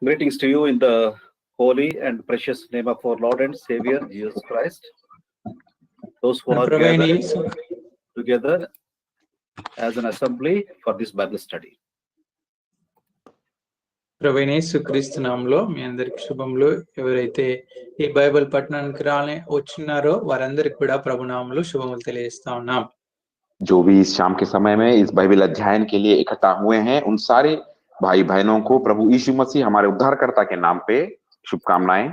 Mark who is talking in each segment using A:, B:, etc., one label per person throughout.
A: Greetings to you in the holy and precious name of our Lord and Savior Jesus Christ. Those who are gathered together as an assembly for this Bible study.
B: ప్రభువైన క్రీస్తు నామములో మీ అందరికి శుభములు. ఎవరైతే ఈ Bible పఠనానికి వచ్చినారో వారందరికి కూడా ప్రభు నామములో శుభములు తెలియజేస్తా ఉన్నాం.
C: जो भी इस शाम के समय में इस बाइबल अध्ययन के लिए इकट्ठा हुए हैं उन सारे भाई बहनों को प्रभु यीशु मसीह हमारे उद्धारकर्ता के नाम पे शुभकामनाएं.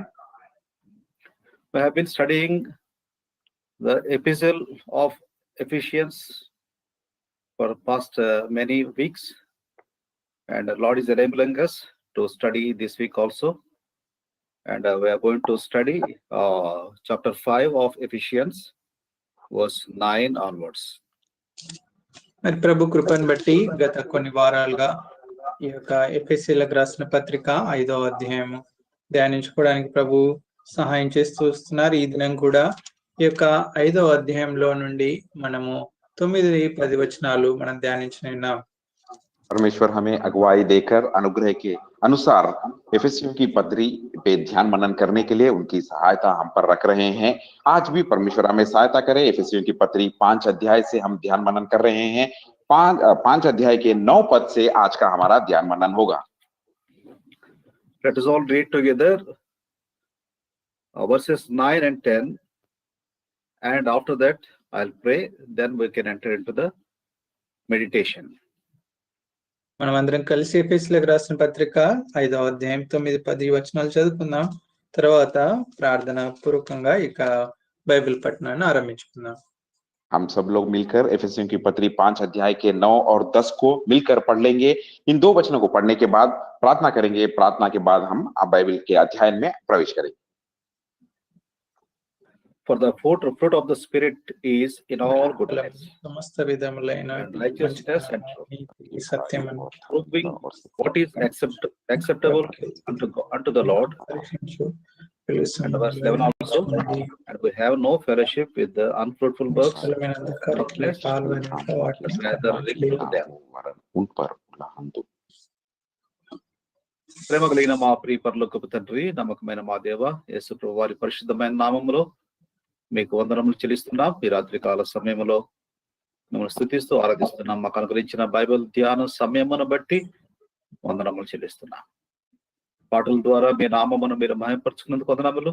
A: We have been studying the epistle of Ephesians for past many weeks, and the Lord is enabling us to study this week also, and we are going to study chapter 5 of Ephesians, verse 9 onwards.
B: మరి ప్రభు కృపను బట్టి గత కొన్ని వారాలుగా ఈ యొక్క ఎఫెసీయులకు రాసిన పత్రిక 5వ అధ్యాయం ధ్యానించుకోవడానికి ప్రభు సహాయం చేస్తూ వస్తున్నారు. ఈ దినం కూడా ఈ యొక్క 5వ అధ్యాయంలో నుండి మనము 9-10 వచనాలు మనం ధ్యానించుకున్నాం.
C: परमेश्वर हमें अगुवाई देकर अनुग्रह के अनुसार एफेसियों की पत्री पे ध्यान मनन करने के लिए उनकी सहायता हम पर रख रहे हैं. आज भी परमेश्वर हमें सहायता करे. एफेसियों की पत्री 5 अध्याय से हम ध्यान मनन कर रहे हैं. 5 अध्याय के 9 पद से आज का हमारा ध्यान मनन होगा.
A: Let us all read together verses 9 and 10, and after that I'll pray, then we can enter into the meditation.
B: మనం అందరం కలిసి ఎఫెసీయులకు రాసిన పత్రిక 5వ అధ్యాయం 9-10 వచనాలు చదువుకుందాం. తర్వాత ప్రార్థన పూర్వకంగా ఇక బైబిల్ పఠనాన్ని ఆరంభించుకుందాం.
C: हम सब लोग मिलकर एफेसियों की पत्री 5 अध्याय के 9 और 10 को मिलकर पढ़ लेंगे. इन 2 वचनों को पढ़ने के बाद प्रार्थना करेंगे. प्रार्थना के बाद हम बाइबल के अध्ययन में प्रवेश करेंगे.
A: For the fruit of the Spirit is in all goodness,
B: సమస్త విధములైన
A: righteousness and
B: సత్యమును
A: proving what is acceptable unto the Lord. And verse 11 also, and we have no fellowship with the unfruitful works of flesh, rather rebuke them. ప్రేమ కలిగిన మా ప్రియ పరలోకపు తండ్రి, నమ్మకమైన మా దేవ యేసు ప్రభువు వారి పరిశుద్ధమైన నామములో మీకు వందనములు చెల్లిస్తున్నాం. ఈ రాత్రి కాల సమయంలో మిమ్మల్ని స్తుతిస్తూ ఆరాధిస్తున్నాం. మాకు అనుగ్రహించిన బైబిల్ ధ్యాన సమయమును బట్టి వందనములు చెల్లిస్తున్నాం. పాటల ద్వారా మీ నామమును మీరు మహిమపరుచుకున్నందుకు వందనములు.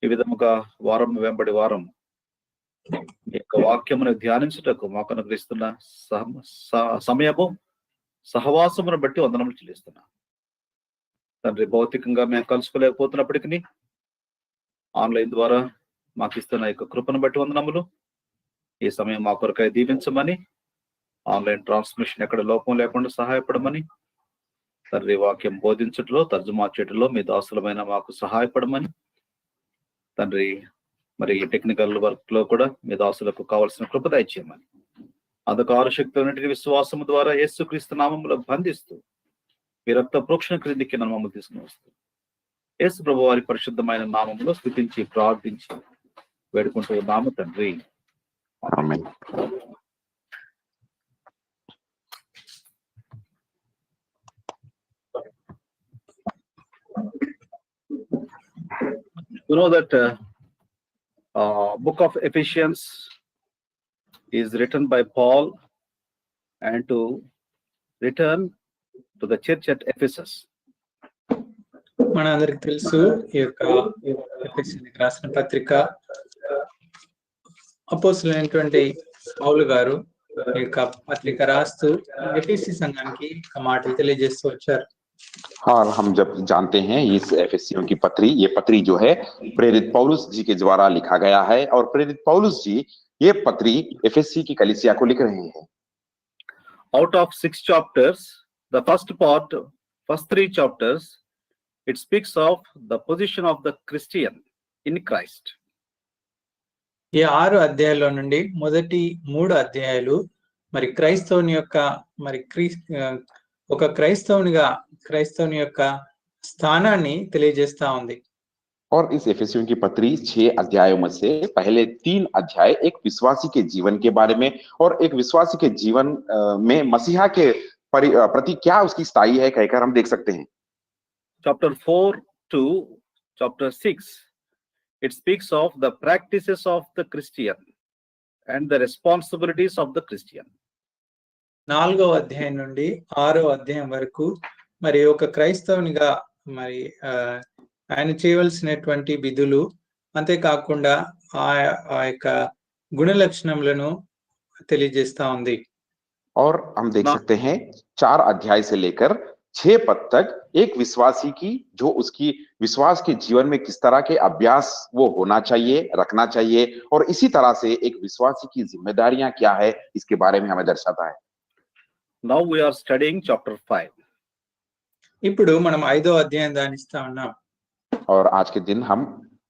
A: ఈ విధముగా వారం వెంబడి వారం మీ యొక్క వాక్యమును ధ్యానించుటకు మాకు అనుగ్రహిస్తున్న సమయము సహవాసమును బట్టి వందనములు చెల్లిస్తున్నాం. తండ్రి, భౌతికంగా మేము కలుసుకోలేకపోతున్నప్పటికీ ఆన్లైన్ ద్వారా మాకు ఇస్తున్న యొక్క కృపను బట్టి వందనములు. ఈ సమయం మా కొరకై దీవించమని, ఆన్లైన్ ట్రాన్స్మిషన్ ఎక్కడ లోపం లేకుండా సహాయపడమని, తండ్రి వాక్యం బోధించటలో తర్జుమా చేయటంలో మీ దాసులమైన మాకు సహాయపడమని, తండ్రి మరి టెక్నికల్ వర్క్ లో కూడా మీ దాసులకు కావాల్సిన కృప దయచేయమని, అంధకార శక్తులన్నిటిని విశ్వాసము ద్వారా యేసుక్రీస్తు నామములో బంధిస్తూ మీ రక్త ప్రోక్షణ క్రిందికి మమ్మల్ని తీసుకుని వస్తూ యేసు ప్రభు వారి పరిశుద్ధమైన నామములో స్తుతించి ప్రార్థించి వేడుకుంటూ నామ తండ్రి.
C: ఆమేన్.
A: You know that book of Ephesians is written by Paul and to return to the church at Ephesus.
B: మన అందరికి తెలుసు ఈ యొక్క ఎఫెసీయులకు రాసిన పత్రిక అపోస్తలుడైనటువంటి పౌలు గారు ఈ యొక్క పత్రిక రాస్తూ ఎఫెసీ సంఘానికి ఒక మాటలు తెలియజేస్తూ వచ్చారు.
C: और हम जब जानते हैं इस एफेसियों की पत्री, ये पत्री जो है प्रेरित पौलुस जी के द्वारा लिखा गया है और प्रेरित पौलुस जी ये पत्री एफेसी की कलीसिया को लिख रहे हैं.
A: Out of 6 chapters, the first 3 chapters, it speaks of the position of the Christian in Christ.
B: ఈ 6 అధ్యాయాల నుండి మొదటి 3 అధ్యాయాలు మరి క్రైస్తవుని యొక్క ఒక క్రైస్తవుని యొక్క స్థానాన్ని తెలియజేస్తా ఉంది.
C: और इस एफेसियों की पत्री 6 अध्यायों में से पहले 3 अध्याय एक विश्वासी के जीवन के बारे में और एक विश्वासी के जीवन में मसीहा के प्रति क्या उसकी स्थायी है कहकर हम देख सकते हैं.
A: chapter 4 to chapter 6, it speaks of the practices of the Christian and the responsibilities of the Christian.
B: 4వ అధ్యాయం నుండి 6వ అధ్యాయం వరకు మరి ఒక క్రైస్తవునిగా మరి ఆయన చేయవలసినటువంటి విధులు, అంతేకాకుండా ఆ యొక్క గుణ లక్షణములను తెలియజేస్తా ఉంది.
C: और हम देख सकते हैं 4 अध्याय से लेकर 6 पद तक एक विश्वासी की जो उसकी विश्वास के जीवन में किस तरह के अभ्यास वो होना चाहिए, रखना चाहिए, और इसी तरह से एक विश्वासी की जिम्मेदारियां क्या है, इसके बारे में हमें दर्शाता है.
A: Now we are studying chapter 5.
B: ఇప్పుడు మనం 5వ అధ్యాయం ధ్యానిస్తా ఉన్నాం.
C: और आज के दिन हम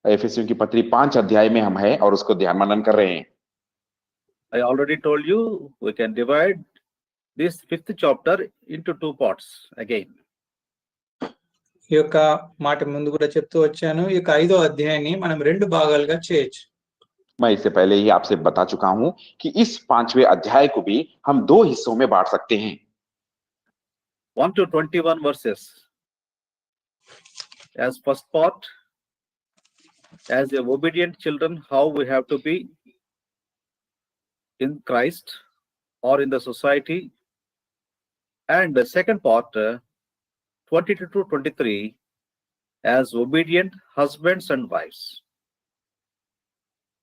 C: एफेसियों की पत्री 5 अध्याय में हम हैं और उसको ध्यान मनन कर रहे हैं.
A: I already told you we can divide this 5th chapter into 2 parts again.
B: ఈ యొక్క మాట ముందు కూడా చెప్తూ వచ్చాను. ఈ యొక్క 5వ అధ్యాయాన్ని మనం 2 భాగాలుగా చేయొచ్చు.
C: मैं इससे पहले ही आपसे बता चुका हूं कि इस 5वें अध्याय को भी हम 2 हिस्सों में बांट सकते हैं.
A: 1 to 21 verses as first part, as a obedient children, how we have to be in Christ or in the society, and the second part 22 to 23 as obedient husbands and wives.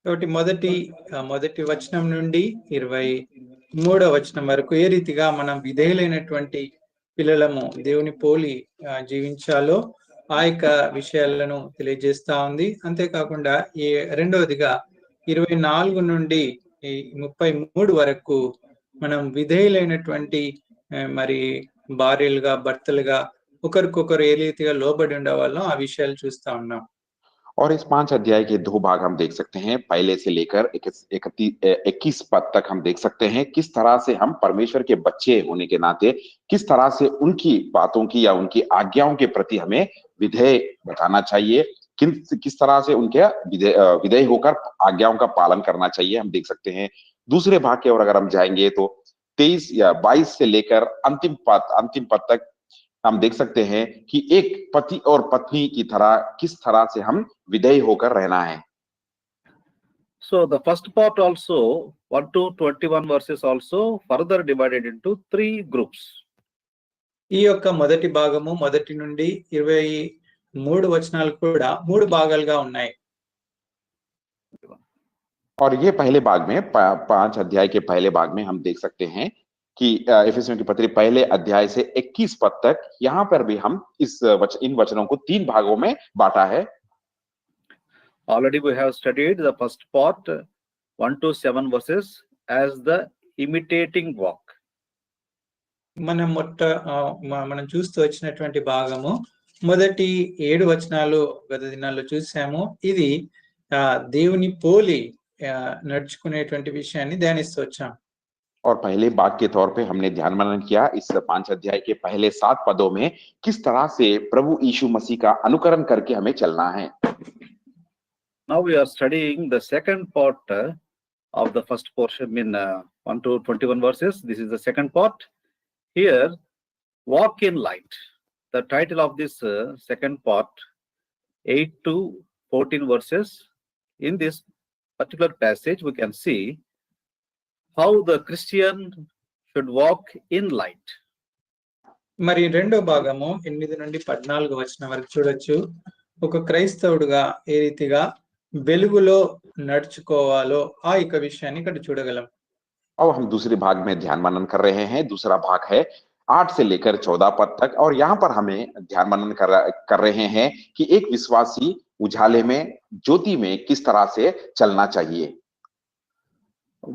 B: కాబట్టి మొదటి వచనం నుండి 23వ వచనం వరకు ఏ రీతిగా మనం విధేయులైనటువంటి పిల్లలము దేవుని పోలి జీవించాలో ఆ యొక్క విషయాలను తెలియజేస్తా ఉంది. అంతేకాకుండా రెండవదిగా 24 నుండి 33 వరకు మనం విధేయులైనటువంటి మరి భార్యలుగా, భర్తలుగా ఒకరికొకరు ఏ రీతిగా లోబడి ఉండేవాళ్ళం ఆ విషయాలు చూస్తా ఉన్నాం.
C: और इस 5 अध्याय के 2 भाग हम देख सकते हैं. पहले से लेकर 21 पद तक हम देख सकते हैं किस तरह से हम परमेश्वर के बच्चे होने के नाते किस तरह से उनकी बातों की या उनकी आज्ञाओं के प्रति हमें विधेय बताना चाहिए, किस तरह से उनके विधेय होकर आज्ञाओं का पालन करना चाहिए, हम देख सकते हैं. दूसरे भाग की ओर अगर हम जाएंगे तो 23 या 22 से लेकर अंतिम पद तक हम देख सकते हैं कि एक पति और पत्नी की तरह किस तरह से हम विधेय होकर रहना है.
A: So the first part also 1 to 21 verses also further divided into 3 groups.
B: ఈ యొక్క మొదటి భాగము 1 నుండి 23 వచనాలు కూడా 3 భాగాలుగా ఉన్నాయి.
C: और ये पहले भाग में 5 अध्याय के पहले भाग में हम देख सकते हैं कि एफेसियों की पत्री पहले अध्याय से 21 पद तक यहां पर भी हम इन वचनों को 3 भागों में बांटा है.
A: Already we have studied the first part 1 to 7 verses as the imitating walk.
B: మనం చూస్తూ వచ్చినటువంటి భాగము మొదటి 7 వచనాలు గత దినాల్లో చూసాము. ఇది దేవుని పోలి నడుచుకునేటువంటి విషయాన్ని ధ్యానిస్తూ వచ్చాం.
C: और पहले भाग के तौर पे हमने ध्यान मनन किया इस 5 अध्याय के पहले 7 पदों में किस तरह से प्रभु यीशु मसीह का अनुकरण करके हमें चलना है.
A: Now we are studying the second part of the first portion in 1 to 21 verses. This is the second part. Here, walk in light. The title of this second part, 8 to 14 verses. In this particular passage, we can see how the Christian should walk in light.
B: మరి రెండో భాగము 8 నుండి 14 వచనం వరకు చూడొచ్చు. ఒక క్రైస్తవుడుగా ఏ రీతిగా వెలుగులో నడుచుకోవాలో ఆ యొక్క విషయాన్ని ఇక్కడ చూడగలం.
C: अब हम दूसरे भाग में ध्यान मनन कर रहे हैं. दूसरा भाग है 8 से लेकर 14 पद तक और यहाँ पर हमें ध्यान मनन कर रहे हैं कि एक विश्वासी उजाले में, ज्योति में किस तरह से चलना चाहिए.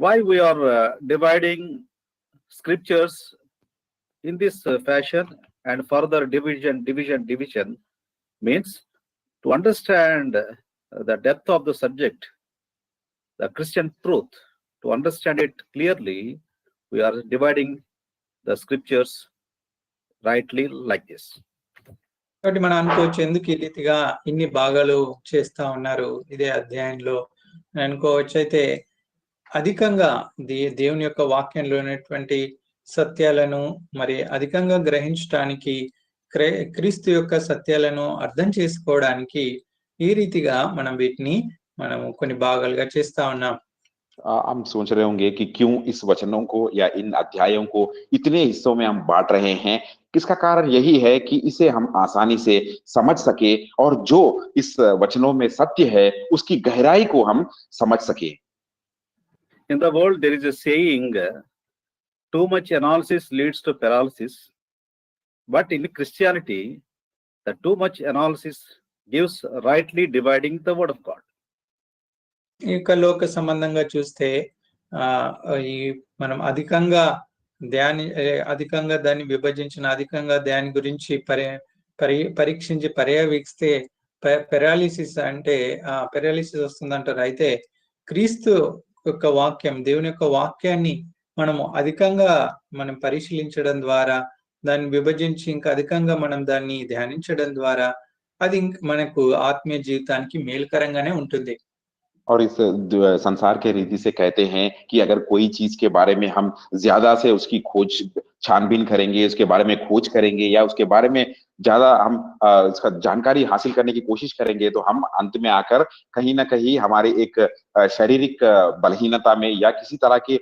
A: Why we are dividing scriptures in this fashion and further division means to understand the depth of the subject, the Christian truth, to understand it clearly, we are dividing the scriptures rightly like this.
B: కాబట్టి మనం అనుకోవచ్చు ఎందుకు ఈ రీతిగా ఇన్ని భాగాలు చేస్తా ఉన్నారు ఇదే అధ్యాయంలో అనుకోవచ్చు. అయితే అధికంగా దేవుని యొక్క వాక్యంలో ఉన్నటువంటి సత్యాలను మరి అధికంగా గ్రహించడానికి క్రీస్తు యొక్క సత్యాలను అర్థం చేసుకోవడానికి ఈ రీతిగా మనం వీటిని మనము కొన్ని భాగాలుగా చేస్తా ఉన్నాం.
C: हम सोच रहे होंगे कि क्यों इस वचनों को या इन अध्यायों को इतने हिस्सों में हम बांट रहे हैं। इसका कारण यही है कि इसे हम आसानी से समझ सके और जो इस वचनों में सत्य है उसकी गहराई को हम समझ सके।
A: In the world, there is a saying, too much analysis leads to paralysis. But in Christianity, the too much analysis gives rightly dividing the word of God.
B: ఈ యొక్క లోక సంబంధంగా చూస్తే ఈ మనం అధికంగా దాన్ని విభజించిన అధికంగా దాని గురించి పరీక్షించి పర్యవేక్షిస్తే పెరాలిసిస్ అంటే పెరాలిసిస్ వస్తుందంటారు. అయితే క్రీస్తు యొక్క వాక్యం, దేవుని యొక్క వాక్యాన్ని మనము అధికంగా మనం పరిశీలించడం ద్వారా, దాన్ని విభజించి ఇంకా అధికంగా మనం దాన్ని ధ్యానించడం ద్వారా అది మనకు ఆత్మీయ జీవితానికి మేలుకరంగానే ఉంటుంది.
C: और इस संसार के रीति से कहते हैं कि अगर कोई चीज के बारे में हम ज्यादा से उसकी खोज छानबीन करेंगे, उसके बारे में खोज करेंगे या उसके बारे में ज्यादा हम इसका जानकारी हासिल करने की कोशिश करेंगे, तो हम अंत में आकर कहीं ना कहीं हमारे एक शारीरिक बलहीनता में या किसी तरह के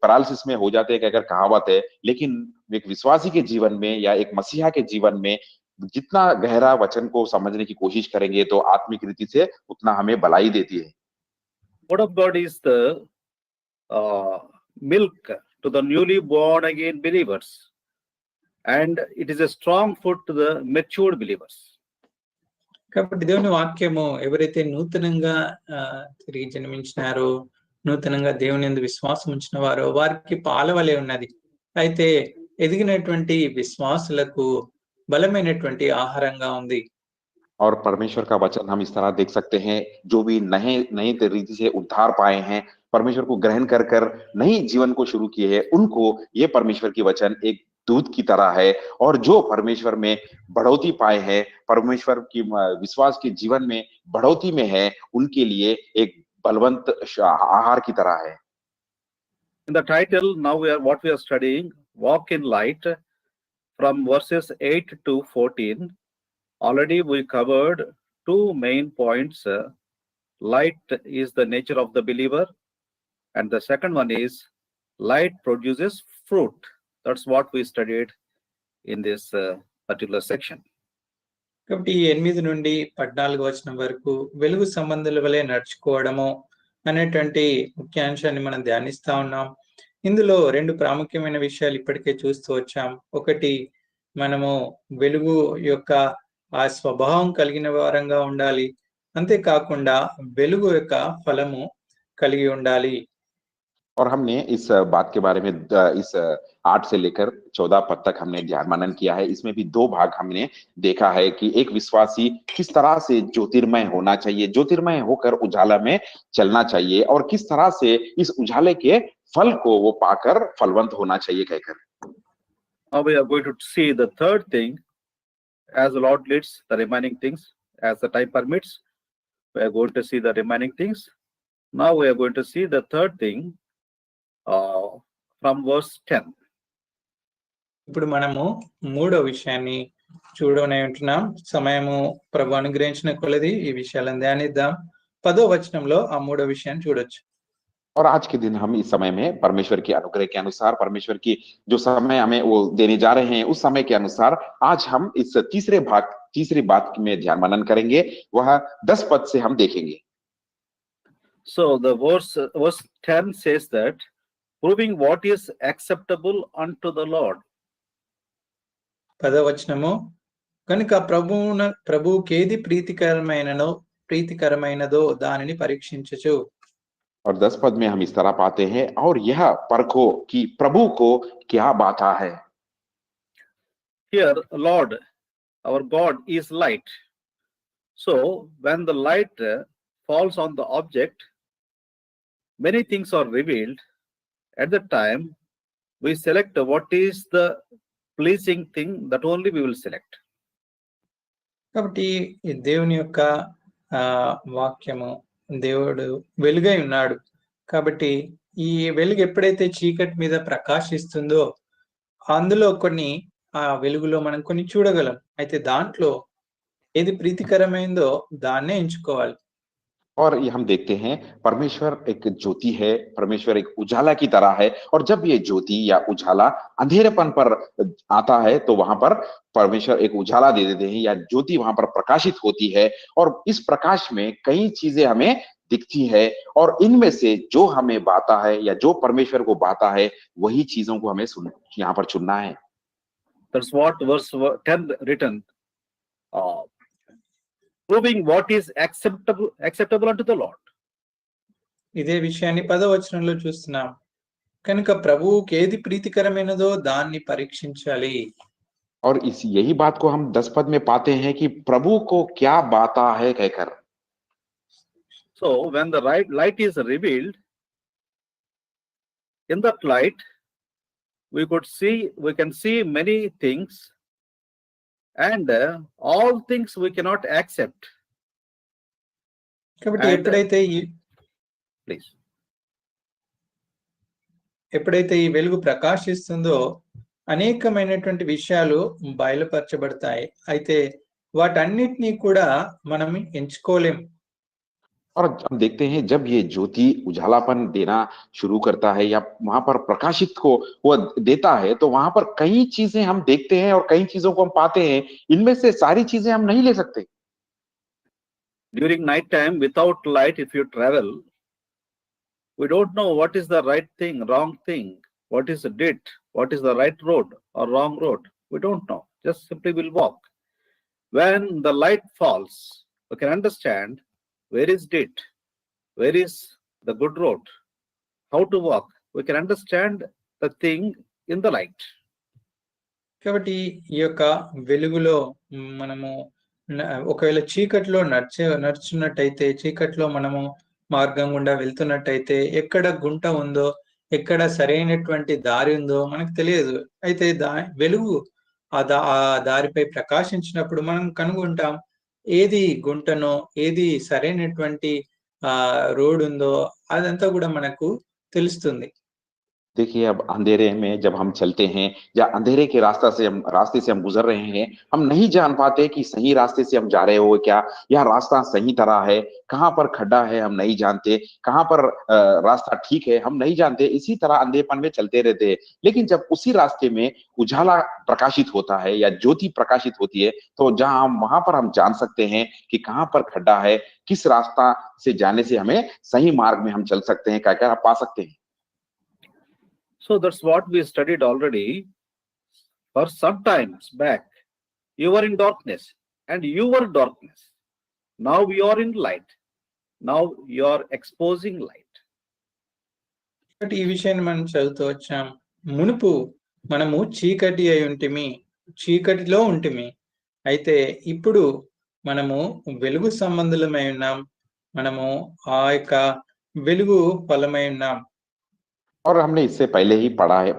C: पैरालिसिस में हो जाते हैं। अगर कहावत है, लेकिन एक विश्वासी के जीवन में या एक मसीहा के जीवन में जितना गहरा वचन को समझने की कोशिश करेंगे तो आत्मिक रीति से उतना हमें भलाई देती है।
A: Word of God is the milk to the newly born again believers, and it is a strong food to the matured believers.
B: కాబట్టి దేవుని వాక్యము ఎవరైతే నూతనంగా తిరిగి జన్మించినారో, నూతనంగా దేవుని యందు విశ్వాసం ఉంచిన వారో వారికి పాల వలె ఉన్నది. అయితే ఎదిగినటువంటి విశ్వాసులకు బలమైనటువంటి ఆహారంగా ఉంది.
C: और परमेश्वर का वचन हम इस तरह देख सकते हैं, जो भी नए रीति से उद्धार पाए हैं, परमेश्वर को ग्रहण कर नई जीवन को शुरू किए हैं, उनको ये परमेश्वर की वचन एक दूध की तरह है। और जो परमेश्वर में बढ़ोतरी पाए हैं, परमेश्वर की विश्वास के जीवन में बढ़ोतरी में है, उनके लिए एक बलवंत आहार की तरह है।
A: In the title, now what we are studying, Walk in Light, from verses 8 to 14. Already we covered two main points. Light is the nature of the believer, and the second one is light produces fruit. That's what we studied in this particular section.
B: కాబట్టి 8 నుండి 14 వచనం వరకు వెలుగు సంబంధుల వలె నడుచుకోవడము అనేటువంటి ముఖ్యాంశాన్ని మనం ధ్యానిస్తా ఉన్నాం. ఇందులో రెండు ప్రాముఖ్యమైన విషయాలు ఇప్పటికే చూస్తూ వచ్చాం. ఒకటి, మనము వెలుగు యొక్క ఆ స్వభావం కలిగిన వారంగా ఉండాలి, అంతేకాకుండా వెలుగు యొక్క ఫలము కలిగి ఉండాలి.
C: और हमने इस बात के बारे में इस 8 से लेकर 14 पद तक हमने ध्यान मनन किया है। इसमें भी दो भाग हमने देखा है कि एक विश्वासी किस तरह से ज्योतिर्मय होना चाहिए, ज्योतिर्मय होकर उजाला में चलना चाहिए, और किस तरह से इस उजाले के फल को वो पाकर फलवंत होना चाहिए कहकर।
A: Now we are going to see the third thing, as the Lord leads the remaining things, as the time permits. We are going to see the remaining things. Now we are going to see the third thing from verse 10.
B: ఇప్పుడు మనము మూడో విషయాన్ని చూడనే ఉంటున్నాం. సమయము ప్రభు అనుగ్రహించిన కొలది ఈ విషయాలను ధ్యానిద్దాం. 10వ వచనంలో ఆ మూడో విషయాన్ని చూడొచ్చు.
C: और आज के दिन हम इस समय में परमेश्वर के अनुग्रह के अनुसार, परमेश्वर की जो समय हमें वो देने जा रहे हैं, उस समय के अनुसार आज हम इस तीसरी बात में ध्यान मनन करेंगे। वह 10 पद से हम देखेंगे।
A: So the verse 10 says that, proving what is acceptable unto the Lord.
B: 10వ వచనము, కనుక ప్రభువుకి ఏది ప్రీతికరమైనదో దానిని పరీక్షించుచు.
C: और 10 पद में हम इस तरह पाते हैं, और यह परखो कि प्रभु को क्या बाता है।
A: Here, Lord, our God is light. So when the light falls on the object, many things are revealed. At that time, we select what is the pleasing thing, that only we will select.
B: కాబట్టి ఈ దేవుని యొక్క వాక్యము, దేవుడు వెలుగై ఉన్నాడు. కాబట్టి ఈ వెలుగు ఎప్పుడైతే చీకటి మీద ప్రకాశిస్తుందో అందులో కొన్ని ఆ వెలుగులో మనం కొన్ని చూడగలం. అయితే దాంట్లో ఏది ప్రీతికరమైందో దాన్నే ఎంచుకోవాలి.
C: और ये हम देखते हैं परमेश्वर एक ज्योति है, परमेश्वर एक उजाला की तरह है और जब ये ज्योति या उजाला अंधेरेपन पर आता है तो वहां पर परमेश्वर एक उजाला दे देते हैं या ज्योति वहां पर प्रकाशित होती है और इस प्रकाश में कई चीजें हमें दिखती है और इनमें से जो हमें बाता है या जो परमेश्वर को बाता है वही चीजों को हमें यहाँ पर चुनना है।
A: That's what verse 10 written, proving what is acceptable unto the Lord.
B: ఇదే విషయాన్ని 10వ వచనంలో చూస్తున్నాం. కనుక ప్రభువుకి ఏది ప్రీతికరమైనదో దాన్ని పరీక్షించాలి.
C: और इस यही बात को हम 10 पद में पाते हैं कि प्रभु को क्या बाता है कहकर।
A: So when the light is revealed, in that light we can see many things, and all things we cannot accept.
B: కాబట్టి
A: And-
B: ఎప్పుడైతే ఈ వెలుగు ప్రకాశిస్తుందో అనేకమైనటువంటి విషయాలు బయలుపరచబడతాయి. అయితే వాటన్నిటినీ కూడా మనం ఎంచుకోలేం.
C: और हम देखते हैं जब ये ज्योति उजालापन देना शुरू करता है या वहां पर प्रकाशित को वो देता है तो वहां पर कई चीजें हम देखते हैं और कई चीजों को हम पाते हैं, इनमें से सारी चीजें हम नहीं ले सकते।
A: During night time, without light, if you travel, we don't know what is the right thing, wrong thing, what is the ditch, what is the right road or wrong road. We don't know. Just simply we'll walk. When the light falls, we can understand where is ditch, where is the good road, how to walk. We can understand the thing in the light.
B: కాబట్టి ఈ యొక్క వెలుగులో మనము ఒకవేళ చీకట్లో నడుచున్నట్టయితే, చీకట్లో మనము మార్గం గుండా వెళ్తున్నట్టయితే ఎక్కడ గుంట ఉందో, ఎక్కడ సరైనటువంటి దారి ఉందో మనకు తెలియదు. అయితే వెలుగు ఆ దారిపై ప్రకాశించినప్పుడు మనం కనుగొంటాం ఏది గుంటనో, ఏది సరైనటువంటి రోడ్ ఉందో అదంతా కూడా మనకు తెలుస్తుంది.
C: देखिए अब अंधेरे में जब हम चलते हैं या अंधेरे के रास्ते से हम गुजर रहे हैं, हम नहीं जान पाते कि सही रास्ते से हम जा रहे हो क्या, या रास्ता सही तरह है, कहाँ पर खड्डा है हम नहीं जानते, कहाँ पर रास्ता ठीक है हम नहीं जानते। इसी तरह अंधेपन में चलते रहते हैं। लेकिन जब उसी रास्ते में उजाला प्रकाशित होता है या ज्योति प्रकाशित होती है तो जहां हम वहां पर हम जान सकते हैं कि कहाँ पर खड्डा है, किस रास्ता से जाने से हमें सही मार्ग में हम चल सकते हैं, क्या आप पा सकते हैं।
A: So that's what we studied already. For some times back, you were in darkness and you were darkness. Now you are in light. Now you are exposing light.
B: కాబట్టి ఈ విషయాన్ని మనం చదువుతూ వచ్చాం. మునుపు మనము చీకటి అయి ఉంటిమి, చీకటిలో ఉంటిమి. అయితే ఇప్పుడు మనము వెలుగు సంబంధులమై ఉన్నాం. మనము ఆ యొక్క వెలుగు ఫలమై ఉన్నాం.
C: और हमने इससे पहले ही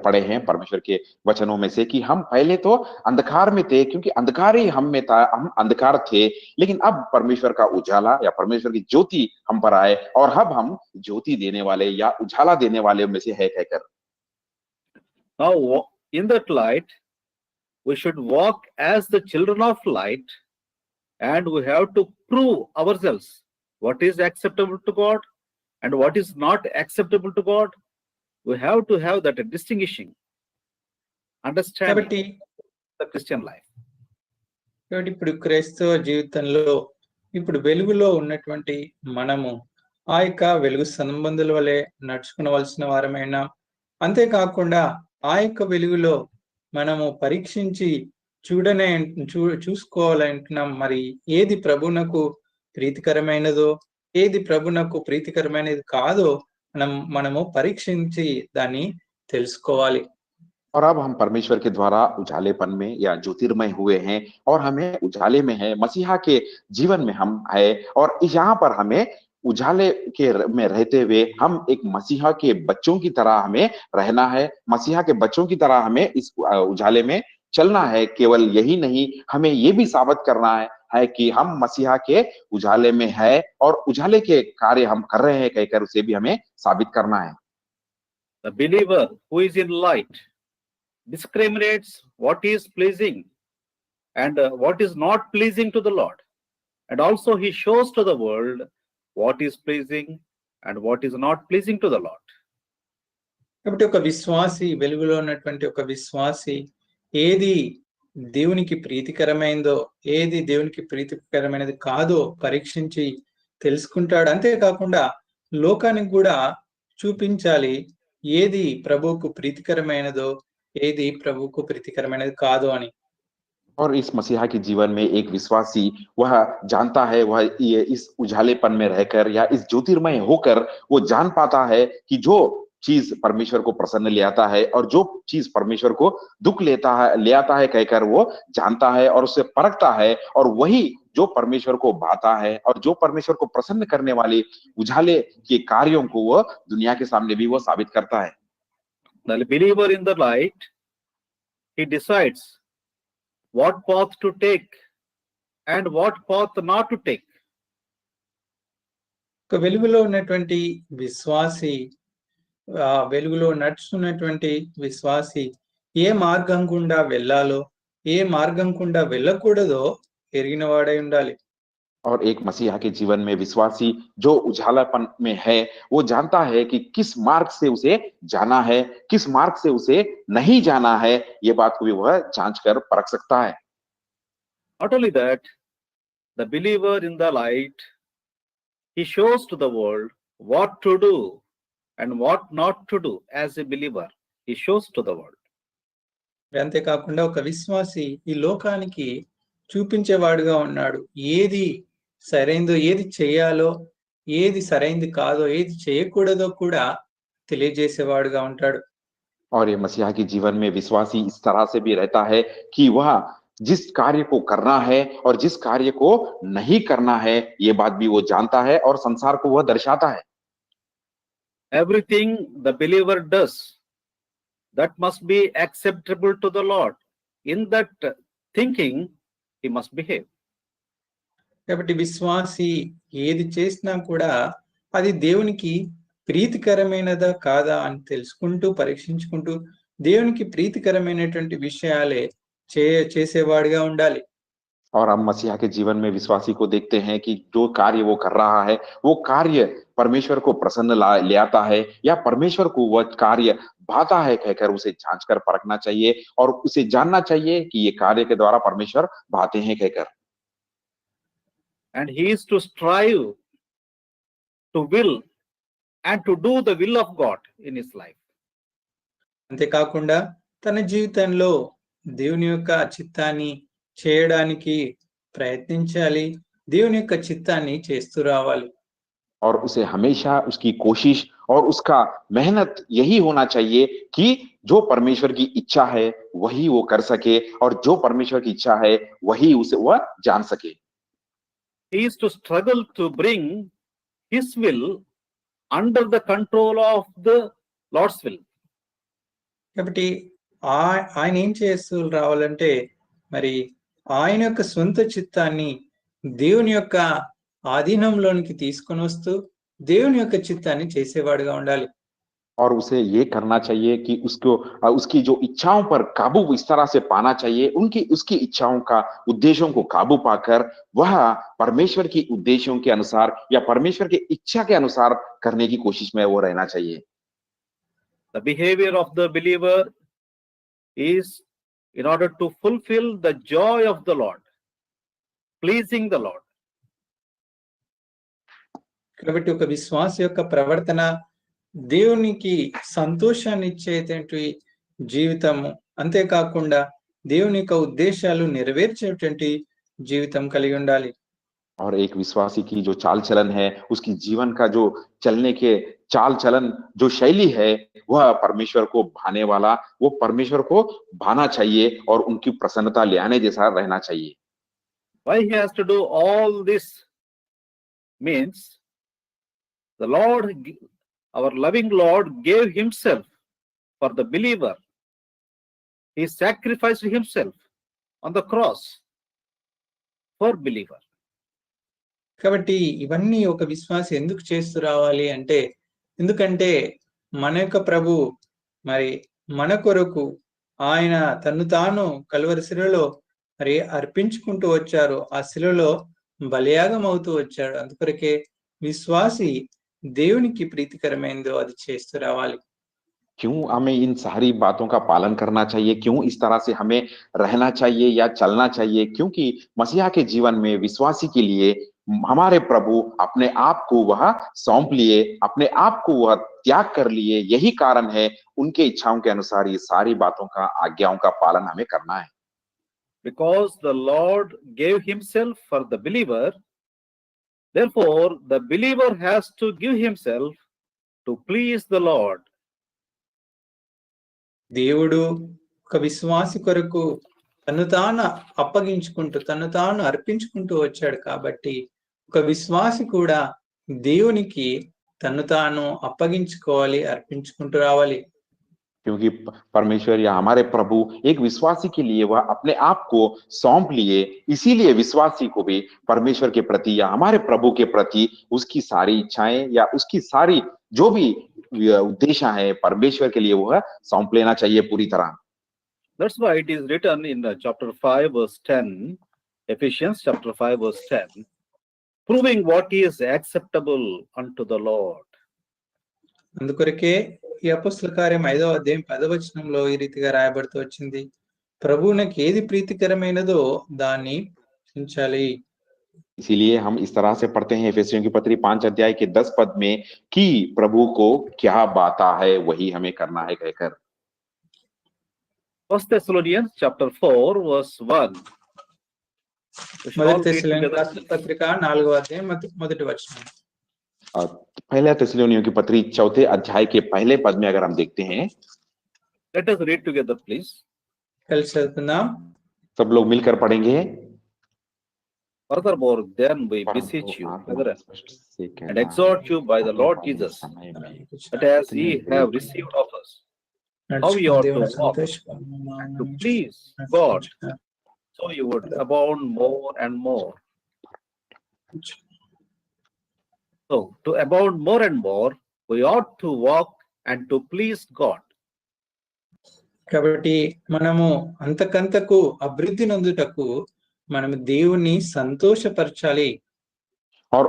C: पढ़े हैं परमेश्वर के वचनों में से कि हम पहले तो अंधकार में थे, क्योंकि अंधकार ही हम में था, हम अंधकार थे। लेकिन अब परमेश्वर का उजाला या परमेश्वर की ज्योति हम पर आए और अब हम ज्योति देने वाले या उजाला देने वाले में से है कहकर।
A: Now in that light, we should walk as the children of light, and we have to prove ourselves what is acceptable to God and what is not acceptable to God. We have to have that distinguishing understanding the Christian life.
B: కాబట్టి ఇప్పుడు క్రైస్తవ జీవితంలో ఇప్పుడు వెలుగులో ఉన్నటువంటి మనము ఆ యొక్క వెలుగు సంబంధుల వలె నడుచుకునవలసిన వారమైనా, అంతేకాకుండా ఆ యొక్క వెలుగులో మనము పరీక్షించి చూసుకోవాలంటున్నాం. మరి ఏది ప్రభునకు ప్రీతికరమైనదో, ఏది ప్రభునకు ప్రీతికరమైనది కాదో మనము పరీక్షించి దాన్ని తెలుసుకోవాలి.
C: और अब हम परमेश्वर के द्वारा उजालेपन में या ज्योतिर्मय हुए हैं और हमें उजाले में है, मसीहा के जीवन में हम है और यहाँ पर हमें उजाले के में रहते हुए हम एक मसीहा के बच्चों की तरह हमें रहना है, मसीहा के बच्चों की तरह हमें इस उजाले में चलना है। केवल यही नहीं, हमें ये भी साबित करना है कि हम मसीहा के उजाले में है और उजाले के कार्य हम कर रहे हैं कहकर उसे भी हमें साबित करना है।
A: The believer who is in light discriminates what is pleasing and what is not pleasing to the Lord. And also he shows to the world what is pleasing and what is not pleasing to the Lord.
B: కాబట్టి ఒక విశ్వాసి, వెలుగులో ఉన్నటువంటి ఒక విశ్వాసి ఏది దేవునికి ప్రీతికరమైందో, ఏది దేవునికి ప్రీతికరమైనది కాదో పరీక్షించి తెలుసుకుంటాడు. అంతేకాకుండా లోకానికి కూడా చూపించాలి ఏది ప్రభువుకు ప్రీతికరమైనదో, ఏది ప్రభువుకు ప్రీతికరమైనది కాదో అని.
C: और इस मसीहा के जीवन में एक विश्वासी वह जानता है, वह इस उजालेपन में रहकर या इस ज्योतिर्मय होकर वो जान पाता है कि जो चीज परमेश्वर को प्रसन्न ले आता है और जो चीज परमेश्वर को दुख ले आता है कहकर वो जानता है और उससे परखता है, और वही जो परमेश्वर को भाता है और जो परमेश्वर को प्रसन्न करने वाले उजाले के कार्यों को वो दुनिया के सामने भी वो साबित करता है.
A: The believer in the light, he decides what path to take and what path not to take.
B: ఒక వెలుగులో ఉన్నటువంటి విశ్వాసి, వెలుగులో నడుస్తున్నటువంటి విశ్వాసి ఏ మార్గం గుండా వెళ్ళాలో, ఏ మార్గం గుండా వెళ్ళకూడదో ఎరిగిన వాడై ఉండాలి.
C: और एक मसीहा के जीवन में विश्वासी जो उजालापन में है वो जानता है कि किस मार्ग से उसे जाना है, किस मार्ग से उसे नहीं जाना है, ये बात को भी वह जांच कर परख सकता है.
A: Not only that, the believer in the light, he shows to the world what to do and what not to do. As a believer, he shows to the world.
B: అంతేకాకుండా ఒక విశ్వాసి ఈ లోకానికి చూపించేవాడుగా ఉన్నాడు. ఏది సరైందో, ఏది చేయాలో, ఏది సరైంది కాదో, ఏది చేయకూడదో కూడా తెలియజేసేవాడుగా ఉంటాడు.
C: और ये मसीहा के जीवन में विश्वासी इस तरह से भी रहता है कि वह जिस कार्य को करना है और जिस कार्य को नहीं करना है, ये बात भी वो जानता है और संसार को वह दर्शाता है.
A: Everything the believer does, that must be acceptable to the Lord. In that thinking, he must behave.
B: కాబట్టి విశ్వాసి ఏది చేసినా కూడా అది దేవునికి ప్రీతికరమైనదా కాదా అని తెలుసుకుంటూ, పరీక్షించుకుంటూ దేవునికి ప్రీతికరమైనటువంటి విషయాలే చేసేవాడిగా ఉండాలి.
C: और हम मसीहा के जीवन में विश्वासी को देखते हैं कि जो कार्य वो कर रहा है वो कार्य परमेश्वर को प्रसन्न ले आता है या परमेश्वर को वह कार्य भाता है कहकर उसे जांच कर परखना चाहिए और उसे जानना चाहिए कि ये कार्य के द्वारा परमेश्वर भाते हैं कहकर.
A: And he is to strive to will and to do the will of God in his life.
B: అంతేకాకుండా తన జీవితంలో దేవుని యొక్క చిత్తాన్ని చేయడానికి ప్రయత్నించాలి, దేవుని యొక్క చిత్తాన్ని చేస్తూ రావాలి.
C: और उसे हमेशा उसकी कोशिश और उसका मेहनत यही होना चाहिए कि जो परमेश्वर की इच्छा है वही वो कर सके और जो परमेश्वर की इच्छा है वही उसे वह जान सके.
A: He is to struggle to bring his will under the control of the Lord's will.
B: కాబట్టి ఆయన ఏం చేస్తూ రావాలంటే, మరి ఆయన యొక్క సొంత చిత్తాన్ని దేవుని యొక్క ఆధీనంలోనికి తీసుకొని వస్తూ దేవుని యొక్క చిత్తాన్ని చేసేవాడుగా ఉండాలి.
C: और उसे ये करना चाहिए कि उसकी जो इच्छाओं पर काबू इस तरह से पाना चाहिए, उसकी इच्छाओं का उद्देश्यों को काबू पाकर वह परमेश्वर की उद्देश्यों के अनुसार या परमेश्वर की इच्छा के अनुसार करने की कोशिश में वो रहना चाहिए.
A: The behavior of the believer is in order to fulfill the joy of the Lord, pleasing the Lord.
B: కాబట్టి ఒక విశ్వాస యొక్క ప్రవర్తన దేవునికి సంతోషాన్ని ఇచ్చేటువంటి జీవితము, అంతేకాకుండా దేవుని యొక్క ఉద్దేశాలు నెరవేర్చేటువంటి జీవితం కలిగి ఉండాలి.
C: और एक विश्वासी की जो चाल चलन है, उसकी जीवन का जो चलने के चाल चलन जो शैली है वह परमेश्वर को भाने वाला, वो परमेश्वर को भाना चाहिए और उनकी प्रसन्नता ले आने जैसा रहना चाहिए.
A: Why he has to do all this means the Lord, our loving Lord, gave himself for the believer. He sacrificed himself on the cross for believer.
B: కాబట్టి ఇవన్నీ ఒక విశ్వాసి ఎందుకు చేస్తూ రావాలి అంటే, ఎందుకంటే మన యొక్క ప్రభు మరి మన కొరకు ఆయన తన్ను తాను కలువరి శిలలో మరి అర్పించుకుంటూ వచ్చారు. ఆ శిలలో బలియాగం అవుతూ వచ్చాడు. అందుకొరకే విశ్వాసి దేవునికి ప్రీతికరమైందో అది చేస్తూ రావాలి.
C: क्यों हमें इन सारी बातों का पालन करना चाहिए, क्यों इस तरह से हमें रहना चाहिए या चलना चाहिए? क्योंकि मसीहा के जीवन में विश्वासी के लिए हमारे प्रभु अपने आप को वह सौंप लिए, अपने आप को वह त्याग कर लिए। यही कारण है उनके इच्छाओं के अनुसार ये सारी बातों का, आज्ञाओं का पालन हमें करना है।
A: Because the Lord gave himself for the believer, therefore the believer has to give himself to please the Lord.
B: దేవుడు ఒక విశ్వాసి కొరకు తను తాను అప్పగించుకుంటూ తను తాను అర్పించుకుంటూ వచ్చాడు కాబట్టి ఒక విశ్వాసి కూడా దేవునికి తను తాను అప్పగించుకోవాలి, అర్పించుకుంటూ రావాలి.
C: क्योंकि परमेश्वर या हमारे प्रभु एक विश्वासी के लिए वह अपने आप को सौंप लिए, इसीलिए विश्वासी को भी परमेश्वर के प्रति या हमारे प्रभु के प्रति उसकी सारी इच्छाएं या उसकी सारी जो भी उद्देश्य है परमेश्वर के लिए वह सौंप लेना चाहिए पूरी तरह।
A: That's why it is written in chapter 5 verse 10, Ephesians chapter 5 verse 10, proving what is acceptable unto the Lord.
B: అందుకొరకే ఈ అపొస్తల కార్యం 5వ అధ్యాయం 10వ వచనంలో ఈ రీతిగా రాయబడుతూ వచ్చింది, ప్రభువునికి ఏది ప్రీతికరమైనదో దాన్ని పాటించాలి.
C: इसीलिए हम इस तरह से पढ़ते हैं एफेसियों की पत्री 5 अध्याय के 10 पद में कि प्रभु को क्या बाता है वही हमें करना है कहकर।
A: 1 Thessalonians chapter 4 verse 1. We should all
B: మొదటి
A: read
B: తెస్సలోనికీయులకు
A: together.
B: రాసిన పత్రిక 4వ అధ్యాయం మొదటి వచనం.
C: पहला थिस्सलुनीयों की पत्री 4 अध्याय के पहले पद में अगर हम देखते हैं,
A: Let us read together, please.
B: కలిసి చదువుకుందాం.
C: सब लोग मिलकर पढ़ेंगे।
A: Furthermore, then we beseech you, brethren, and exhort you by the Lord Jesus, that as ye have received of us, how ye ought to walk, to please God, so you would abound more and more. So, to abound more and more, we ought to walk and to please God.
B: కాబట్టి మనము అంతకంతకు అభివృద్ధి నొందుటకు మనము దేవుని సంతోషపరచాలి.
C: और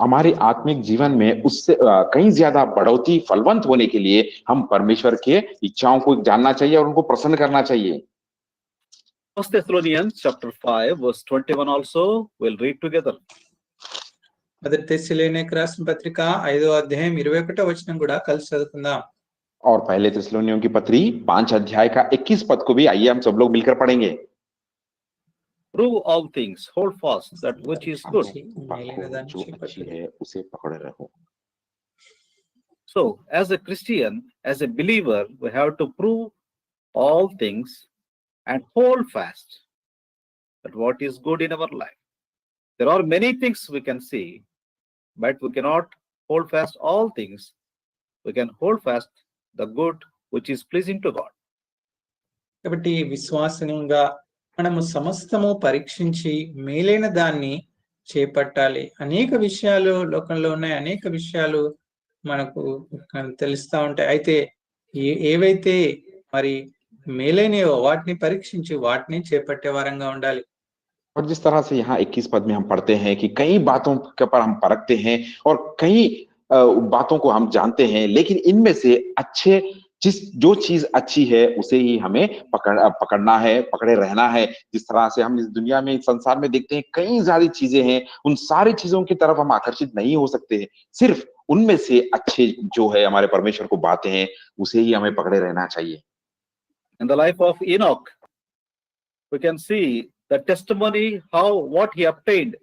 C: हमारे आत्मिक जीवन में उससे कहीं ज्यादा बढ़ोतरी फलवंत होने के लिए हम परमेश्वर के इच्छाओं को जानना चाहिए और उनको प्रसन्न करना चाहिए।
A: 1 Thessalonians chapter 5 verse 21 also we'll read together.
B: మొదటి తెస్సలోనికీయులకు రాసిన పత్రిక 5వ అధ్యాయం 21వ వచనం కూడా కలిసి చదువుకుందాం.
C: और पहले थिस्सलुनीयों की पत्री 5 अध्याय का 21 पद को भी आइए हम सब लोग मिलकर पढ़ेंगे।
A: Prove all things, hold fast that which is good.
C: जो अच्छी है उसे पकड़े रहो।
A: So, as a Christian, as a believer, we have to prove all things and hold fast that what is good in our life. There are many things we can see, but we cannot hold fast all things. We can hold fast the good which is pleasing to God.
B: కాబట్టి విశ్వాసంగా మనము సమస్తము పరీక్షించి మేలైన దాన్ని చేపట్టాలి. అనేక విషయాలు లోకంలో ఉన్నాయి, అనేక విషయాలు మనకు తెలుస్తా ఉంటాయి. అయితే ఏవైతే మరి మేలైనవో వాటిని పరీక్షించి వాటిని చేపట్టే వారంగా ఉండాలి.
C: और जिस तरह से यहाँ 21 पद में हम पढ़ते हैं कि कई बातों के पर हम परखते हैं और कई बातों को हम जानते हैं, लेकिन इनमें से अच्छे जो चीज अच्छी है उसे ही हमें पकड़ना है, पकड़े रहना है। जिस तरह से हम इस दुनिया में, इस संसार में देखते हैं कई सारी चीजें हैं, उन सारी चीजों की तरफ हम आकर्षित नहीं हो सकते हैं। सिर्फ उनमें से अच्छे जो है हमारे परमेश्वर को बातें हैं उसे ही हमें पकड़े रहना चाहिए।
A: In the life of Enoch, we can see the testimony what he obtained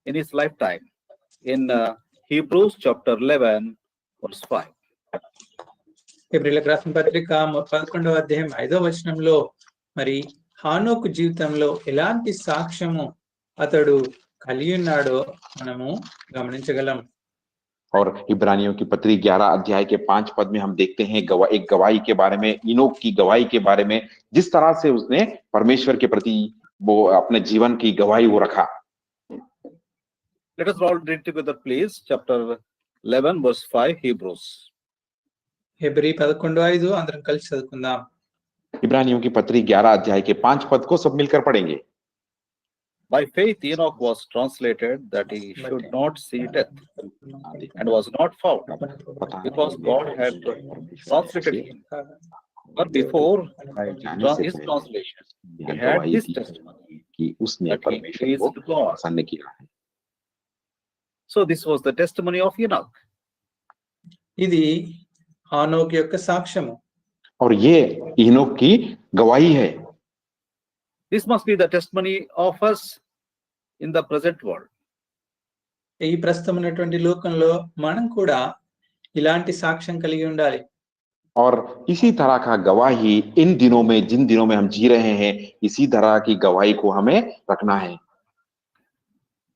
A: in his lifetime in Hebrews chapter 11 verse 5.
B: హెబ్రీయులకు రాసిన పత్రిక 11వ అధ్యాయం 5వ వచనంలో మరి హానోకు జీవితంలో ఎలాంటి సాక్ష్యము అతడు కలిగి ఉన్నాడో మనము గమనించగలం.
C: और इब्रानियों की पत्री 11 अध्याय के 5 पद में हम देखते हैं एक गवाही के बारे में, इनोक की गवाही के बारे में, जिस तरह से उसने परमेश्वर के प्रति वो अपने जीवन की गवाही वो रखा।
A: Let us all read together, please. Chapter 11 verse 5 Hebrews.
B: Hebrew 11:5 అందరం కలిసి చదువుకుందాం.
C: इब्रानियों की पत्री 11 अध्याय के 5 पद को सब मिलकर पढ़ेंगे।
A: By faith, Enoch was translated that he should not see death, and was not found, because God had translated him. But before his translation, he had this testimony
C: कि उसने
A: that he
C: परमेश्वर को
A: pleased God.
C: प्रसन्न किया है।
A: So this was the testimony of Enoch.
B: ఇది హానోకు యొక్క సాక్ష్యము.
C: और ये इनोक की गवाही है।
A: This must be the testimony of us in the present world.
B: ఈ ప్రస్తుతం ఉన్నటువంటి లోకంలో మనం కూడా ఇలాంటి సాక్ష్యం కలిగి ఉండాలి.
C: और इसी तरह का गवाही इन दिनों में, जिन दिनों में हम जी रहे हैं, इसी तरह की गवाही को हमें रखना है।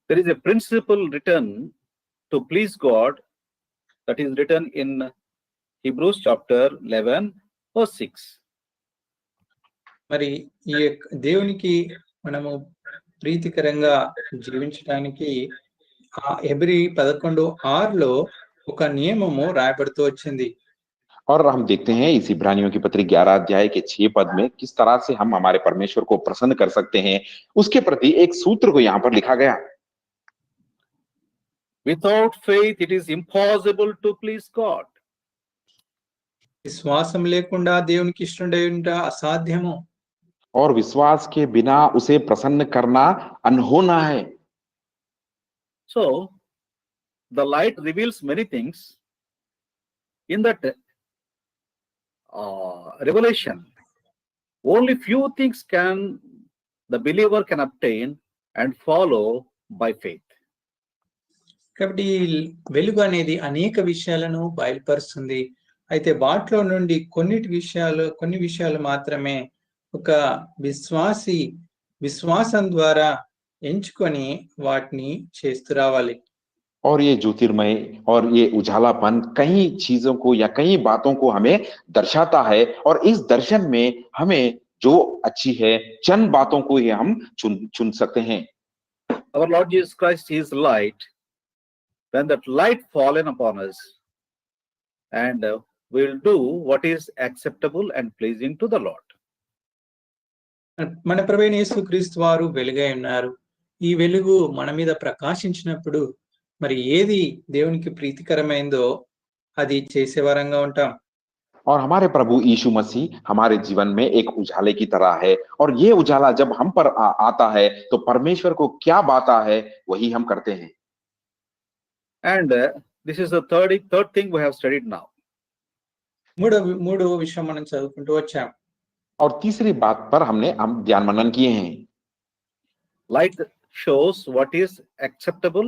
A: There is a principle written to please God that is written in Hebrews chapter 11 verse 6.
B: మరి ఈ దేవునికి మనము ప్రీతికరంగా జీవించడానికి ఆ హెబ్రీ 11:6లో ఒక నియమము రాయబడుతూ వచ్చింది.
C: और हम देखते हैं इस इब्रानियों की पत्री 11 अध्याय के 6 पद में किस तरह से हम हमारे परमेश्वर को प्रसन्न कर सकते हैं, उसके प्रति एक सूत्र को यहाँ पर लिखा गया।
A: Without faith, it is impossible to please God.
B: విశ్వాసం లేకుండా దేవునికి ఇష్టడై ఉంట అసాధ్యము.
C: और विश्वास के बिना उसे प्रसन्न करना अनहोना है।
A: So, the light reveals many things. In that revelation, only few things can the believer can obtain and follow by faith.
B: కాబట్టి వెలుగు అనేది అనేక విషయాలను బయలుపరుస్తుంది. అయితే వాటిలో నుండి కొన్ని విషయాలు మాత్రమే ఒక విశ్వాసం ద్వారా ఎంచుకొని వాటిని చేస్తూ రావాలి.
C: और ये ज्योतिर्मय और ये उजालापन कई चीजों को या कई बातों को हमें दर्शाता है, और इस दर्शन में हमें जो अच्छी है चंद बातों को ही हम चुन सकते हैं।
A: Our Lord Jesus Christ is light. When that light fallen upon us, and we'll do what is acceptable and pleasing to the Lord.
B: మన ప్రభువైన యేసుక్రీస్తు వారు వెలుగై ఉన్నారు. ఈ వెలుగు మన మీద ప్రకాశించినప్పుడు మరి ఏది దేవునికి ప్రీతికరమైందో అది చేసేవారంగా ఉంటాం.
C: और हमारे प्रभु यीशु मसीह हमारे जीवन में एक उजाले की तरह है, और ये उजाला जब हम पर आता है तो परमेश्वर को क्या बाता है वही हम करते हैं।
A: And this is the third thing we have studied now.
B: మూడో విషయం మనం చదువుకుంటూ వచ్చాం.
C: और तीसरी बात पर हम ध्यान मनन किए हैं।
A: Light shows what is acceptable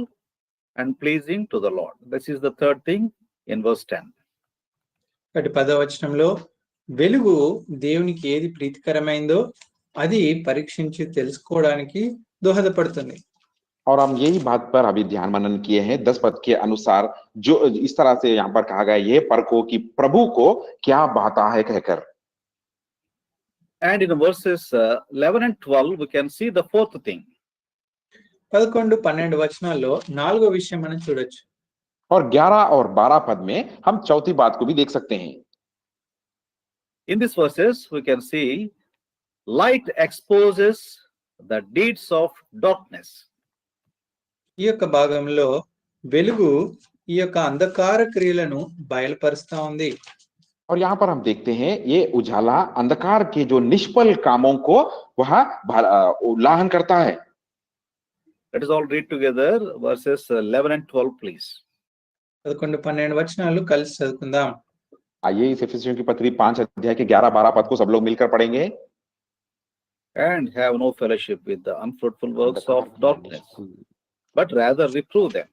A: and pleasing to the Lord. This is the third thing in verse 10.
B: 10వ వచనంలో వెలుగు దేవునికి ఏది ప్రీతికరమైందో అది పరీక్షించి తెలుసుకోవడానికి దోహదపడుతుంది.
C: और हम यही बात पर अभी ध्यान मनन किए हैं 10 पद के अनुसार, जो इस तरह से यहाँ पर कहा गया, ये परखो कि प्रभु को क्या बाता है कहकर।
A: And in verses 11 and 12 we can see the fourth thing.
B: 11-12 వచనాల్లో నాలుగో విషయం మనం చూడొచ్చు.
C: और 11 और 12 पद में हम चौथी बात को भी देख सकते हैं।
A: In these verses we can see light exposes the deeds of darkness.
B: ఈ యొక్క భాగంలో వెలుగు ఈ యొక్క అంధకార క్రియలను బయలుపరుస్తా ఉంది.
C: और यहाँ पर हम देखते हैं ये उजाला अंधकार के जो निष्फल कामों को वह उल्लाहन करता है।
A: Let us all read together verses 11 and 12 please.
B: 11-12 వచనాలు కలిసి చదువుకుందాం.
C: आइए इस एफेसियों की पत्री 5 अध्याय के 11-12 पद को सब लोग मिलकर पढ़ेंगे।
A: And have no fellowship with the unfruitful works of darkness, but rather reprove them.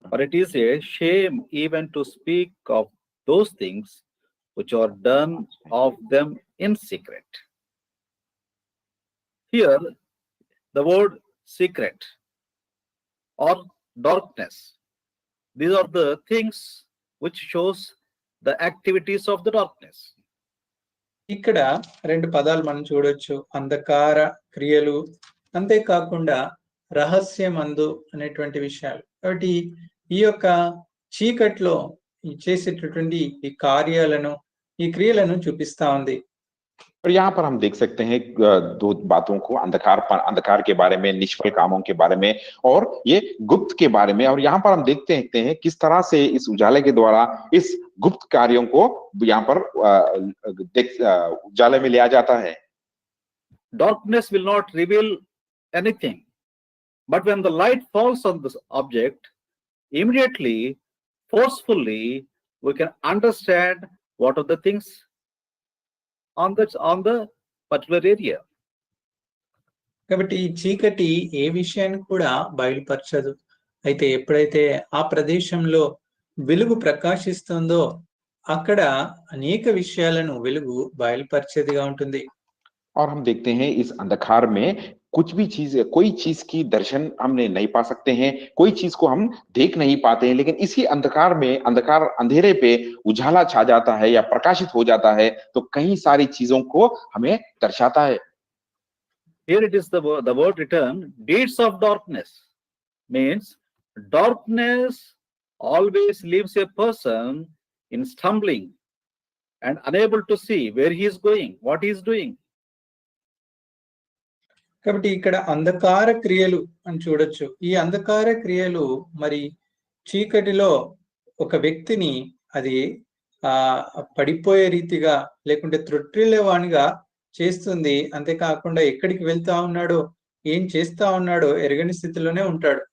A: For it is a shame even to speak of those things which are done of them in secret. Here, the word secret or darkness, these are the things which shows the activities of the darkness.
B: ఇక్కడ రెండు పదాలు మనం చూడొచ్చు, అంధకార క్రియలు, అంతేకాకుండా రహస్యమందు అనేటువంటి విషయాలు. కాబట్టి ఈ యొక్క చీకట్లో చేసేటటువంటి ఈ కార్యాలను, ఈ క్రియలను చూపిస్తా ఉంది.
C: और यहाँ पर हम देख सकते हैं दो बातों को, अंधकार के बारे में, निष्फल कामों के बारे में और ये गुप्त के बारे में। और यहाँ पर हम देखते हैं किस तरह से इस उजाले के द्वारा इस गुप्त कार्यों को यहाँ पर उजाले में लिया जाता है।
A: Darkness will not reveal anything, but when the light falls on this object, immediately, forcefully, we can understand what are the things on the particular area.
B: కాబట్టి ఈ చీకటి ఏ విషయాన్ని కూడా బయలుపరచదు. అయితే ఎప్పుడైతే ఆ ప్రదేశంలో వెలుగు ప్రకాశిస్తుందో అక్కడ అనేక విషయాలను వెలుగు బయలుపరిచేదిగా ఉంటుంది.
C: और हम देखते हैं इस अंधकार में कुछ भी चीज, कोई चीज की दर्शन हमने नहीं पा सकते हैं, कोई चीज को हम देख नहीं पाते हैं, लेकिन इसी अंधकार में, अंधेरे पे उजाला छा जाता है या प्रकाशित हो जाता है तो कई सारी चीजों को हमें दर्शाता है।
A: Here it is the word written, deeds of darkness, means darkness always leaves a person in stumbling and unable to see where he is going, what he is doing.
B: కాబట్టి ఇక్కడ అంధకార క్రియలు అని చూడొచ్చు. ఈ అంధకార క్రియలు మరి చీకటిలో ఒక వ్యక్తిని అది పడిపోయే రీతిగా లేకుంటే త్రొట్టిల్లేవానిగా చేస్తుంది. అంతేకాకుండా ఎక్కడికి వెళ్తా ఉన్నాడో, ఏం చేస్తా ఉన్నాడో ఎరగని స్థితిలోనే ఉంటాడు.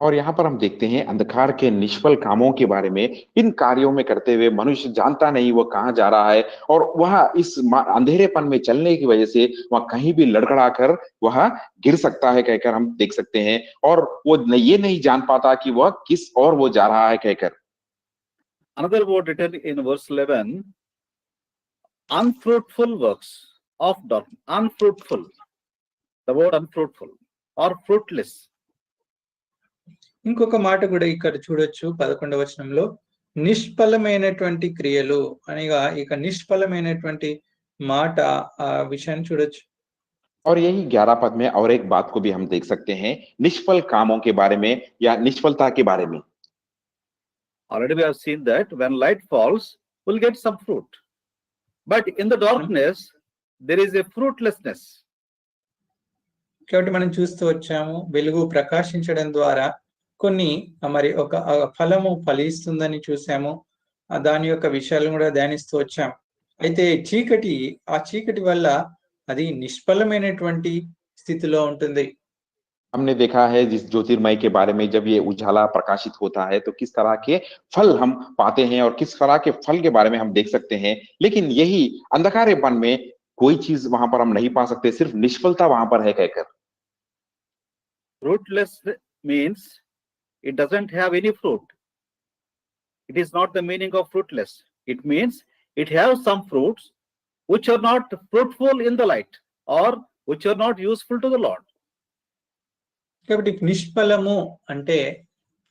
C: और यहाँ पर हम देखते हैं अंधकार के निष्फल कामों के बारे में। इन कार्यों में करते हुए मनुष्य जानता नहीं वो कहाँ जा रहा है, और वह इस अंधेरेपन में चलने की वजह से वह कहीं भी लड़खड़ा कर वह गिर सकता है कहकर हम देख सकते हैं, और वो ये नहीं जान पाता कि वह किस और वो जा रहा है कहकर।
A: Another word written in verse 11, unfruitful works of darkness. Unfruitful, the word unfruitful or fruitless.
B: ఇంకొక మాట కూడా ఇక్కడ చూడొచ్చు 11వ వచనంలో, నిష్ఫలమైనటువంటి క్రియలు అనగా ఇక నిష్ఫలమైనటువంటి మాట ఆ విషయాన్ని చూడొచ్చు.
C: और यही 11 पद में और एक बात को भी हम देख सकते हैं, निष्फल कामों के बारे में या निष्फलता के बारे में।
A: Already we have seen that when light falls, we'll get some fruit, but in the darkness there is a fruitlessness.
B: కాబట్టి మనం చూస్తూ వచ్చాము, వెలుగు ప్రకాశించడం ద్వారా కొన్ని మరి ఒక ఫలము ఫలిస్తుందని చూసాము. దాని యొక్క విషయాలను కూడా ధ్యానిస్తూ వచ్చాం. అయితే ఆ చీకటి వల్ల అది నిష్ఫలమైనటువంటి స్థితిలో ఉంటుంది.
C: हमने देखा है जिस ज्योतिर्मय के बारे में, जब ये उजाला प्रकाशित होता है तो किस तरह के फल हम पाते हैं और किस तरह के फल के बारे में हम देख सकते हैं। लेकिन यही अंधकारेपन में कोई चीज वहां पर हम नहीं पा सकते, सिर्फ निष्फलता वहां पर है कहकर।
A: Fruitless means it doesn't have any fruit. It is not the meaning of fruitless. It means it has some fruits which are not fruitful in the light or which are not useful to the Lord.
B: కాబట్టి నిష్ఫలము అంటే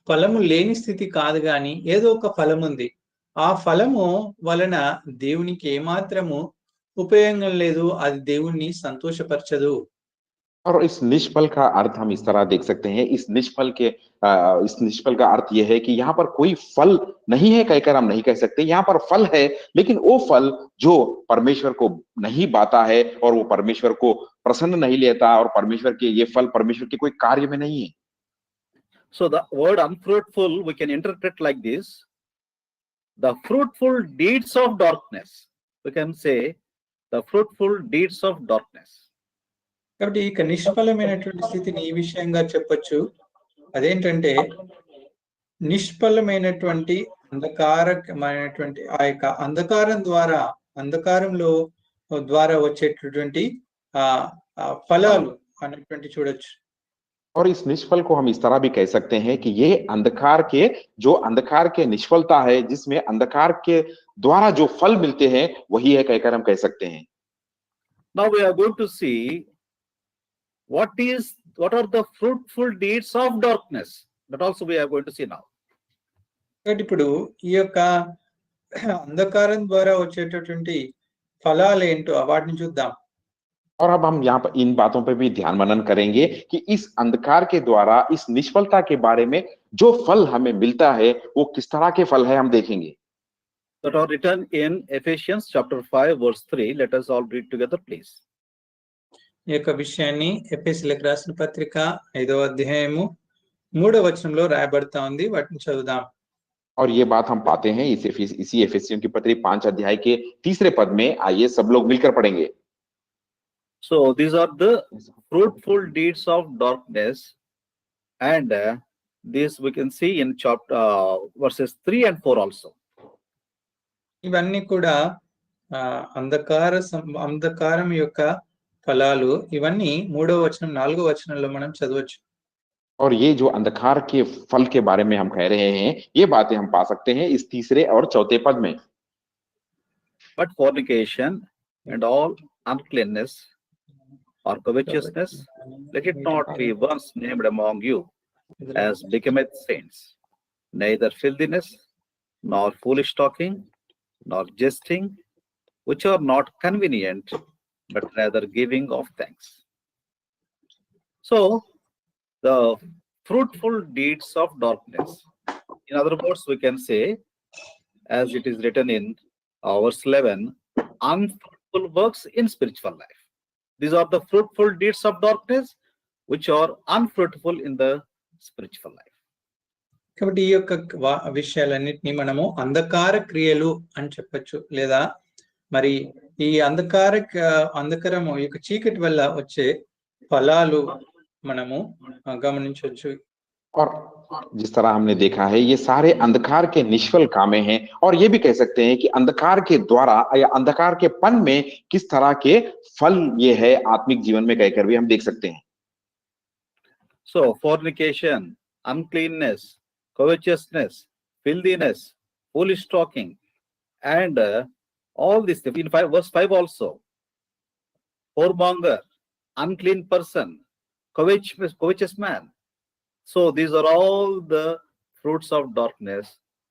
B: ఫలము లేని స్థితి కాదు, గాని ఏదో ఒక ఫలం ఉంది. ఆ ఫలము వలన దేవునికి ఏమాత్రము ఉపయోగం లేదు, అది దేవుణ్ణి సంతోషపరచదు.
C: और इस निष्फल का अर्थ हम इस तरह देख सकते हैं, इस निष्फल का अर्थ यह है कि यहाँ पर कोई फल नहीं है कहकर हम नहीं कह सकते। यहाँ पर फल है, लेकिन वो फल जो परमेश्वर को नहीं बाता है और वो परमेश्वर को प्रसन्न नहीं लेता, और परमेश्वर के ये फल परमेश्वर के कोई कार्य में नहीं है।
A: So the word unfruitful we can interpret like this: the fruitful deeds of darkness. We can say the fruitful deeds of darkness.
B: కాబట్టి ఇక నిష్ఫలమైనటువంటి స్థితిని ఈ విషయంగా చెప్పొచ్చు. అదేంటంటే నిష్ఫలమైనటువంటి అంధకారమైనటువంటి ఆ యొక్క అంధకారంలో ద్వారా వచ్చేటటువంటి ఫలాలు అనేటువంటి చూడొచ్చు.
C: और इस निष्फल को हम इस तरह भी कह सकते हैं कि ये अंधकार के निष्फलता है, जिसमें अंधकार के द्वारा जो फल मिलते हैं वही है कहकर हम कह सकते हैं।
A: Now we are going to see what are the fruitful deeds of darkness. That also we are going to see now.
B: ఇప్పుడు ఈ యొక్క అంధకారం ద్వారా వచ్చేటటువంటి ఫలాలు ఏంటో వాటిని చూద్దాం.
C: और अब हम यहाँ पर इन बातों पर भी ध्यान मनन करेंगे कि इस अंधकार के द्वारा, इस निष्फलता के बारे में जो फल हमें मिलता है वो किस तरह के फल है हम देखेंगे।
A: that are written in Ephesians chapter 5 verse 3. Let us all read together, please.
B: ఈ యొక్క విషయాన్ని ఎఫెసీయులకు రాసిన పత్రిక 5వ అధ్యాయము 3వ వచనంలో రాయబడతా ఉంది. వాటిని చదువుదాం.
C: और ये बात हम पाते हैं इसी एफेसियों की पत्री 5 अध्याय के 3 पद में। आइए सब लोग मिलकर पढ़ेंगे।
A: So these are the fruitful deeds of darkness, and this we can see in chapter verses 3 and 4 also.
B: ఇవన్నీ కూడా అంధకారం యొక్క ఫలాలు. ఇవన్నీ 3వ వచనం 4వ వచనంలో మనం చదవచ్చు.
C: और ये जो अंधकार के फल के बारे में हम कह रहे हैं, ये बातें हम पा सकते हैं इस 3 और 4 पद में।
A: But fornication and all uncleanness or covetousness, let it not be once named among you as becometh saints, neither filthiness, nor foolish talking, nor jesting, which are not convenient, but rather giving of thanks. So, the fruitful deeds of darkness. In other words, we can say, as it is written in verse 11, unfruitful works in spiritual life. These are the fruitful deeds of darkness, which are unfruitful in the spiritual life.
B: కాబట్టి ఈ యొక్క విషయాలన్నిటినీ మనము అంధకార క్రియలు అని చెప్పచ్చు. లేదా మరి ఈ అంధకారము ఈ యొక్క చీకటి వల్ల వచ్చే ఫలాలు మనము గమనించవచ్చు.
C: और जिस तरह हमने देखा है, ये सारे अंधकार के निष्फल कामें हैं, और ये भी कह सकते हैं कि अंधकार के द्वारा या अंधकार के पन में किस तरह के फल ये है आत्मिक जीवन में कहकर भी हम देख सकते हैं।
A: So fornication, uncleanness, covetousness, filthiness, foolish talking, and all these things. In verse 5 also, whoremonger, unclean person, covetous man. So these are all the fruits of darkness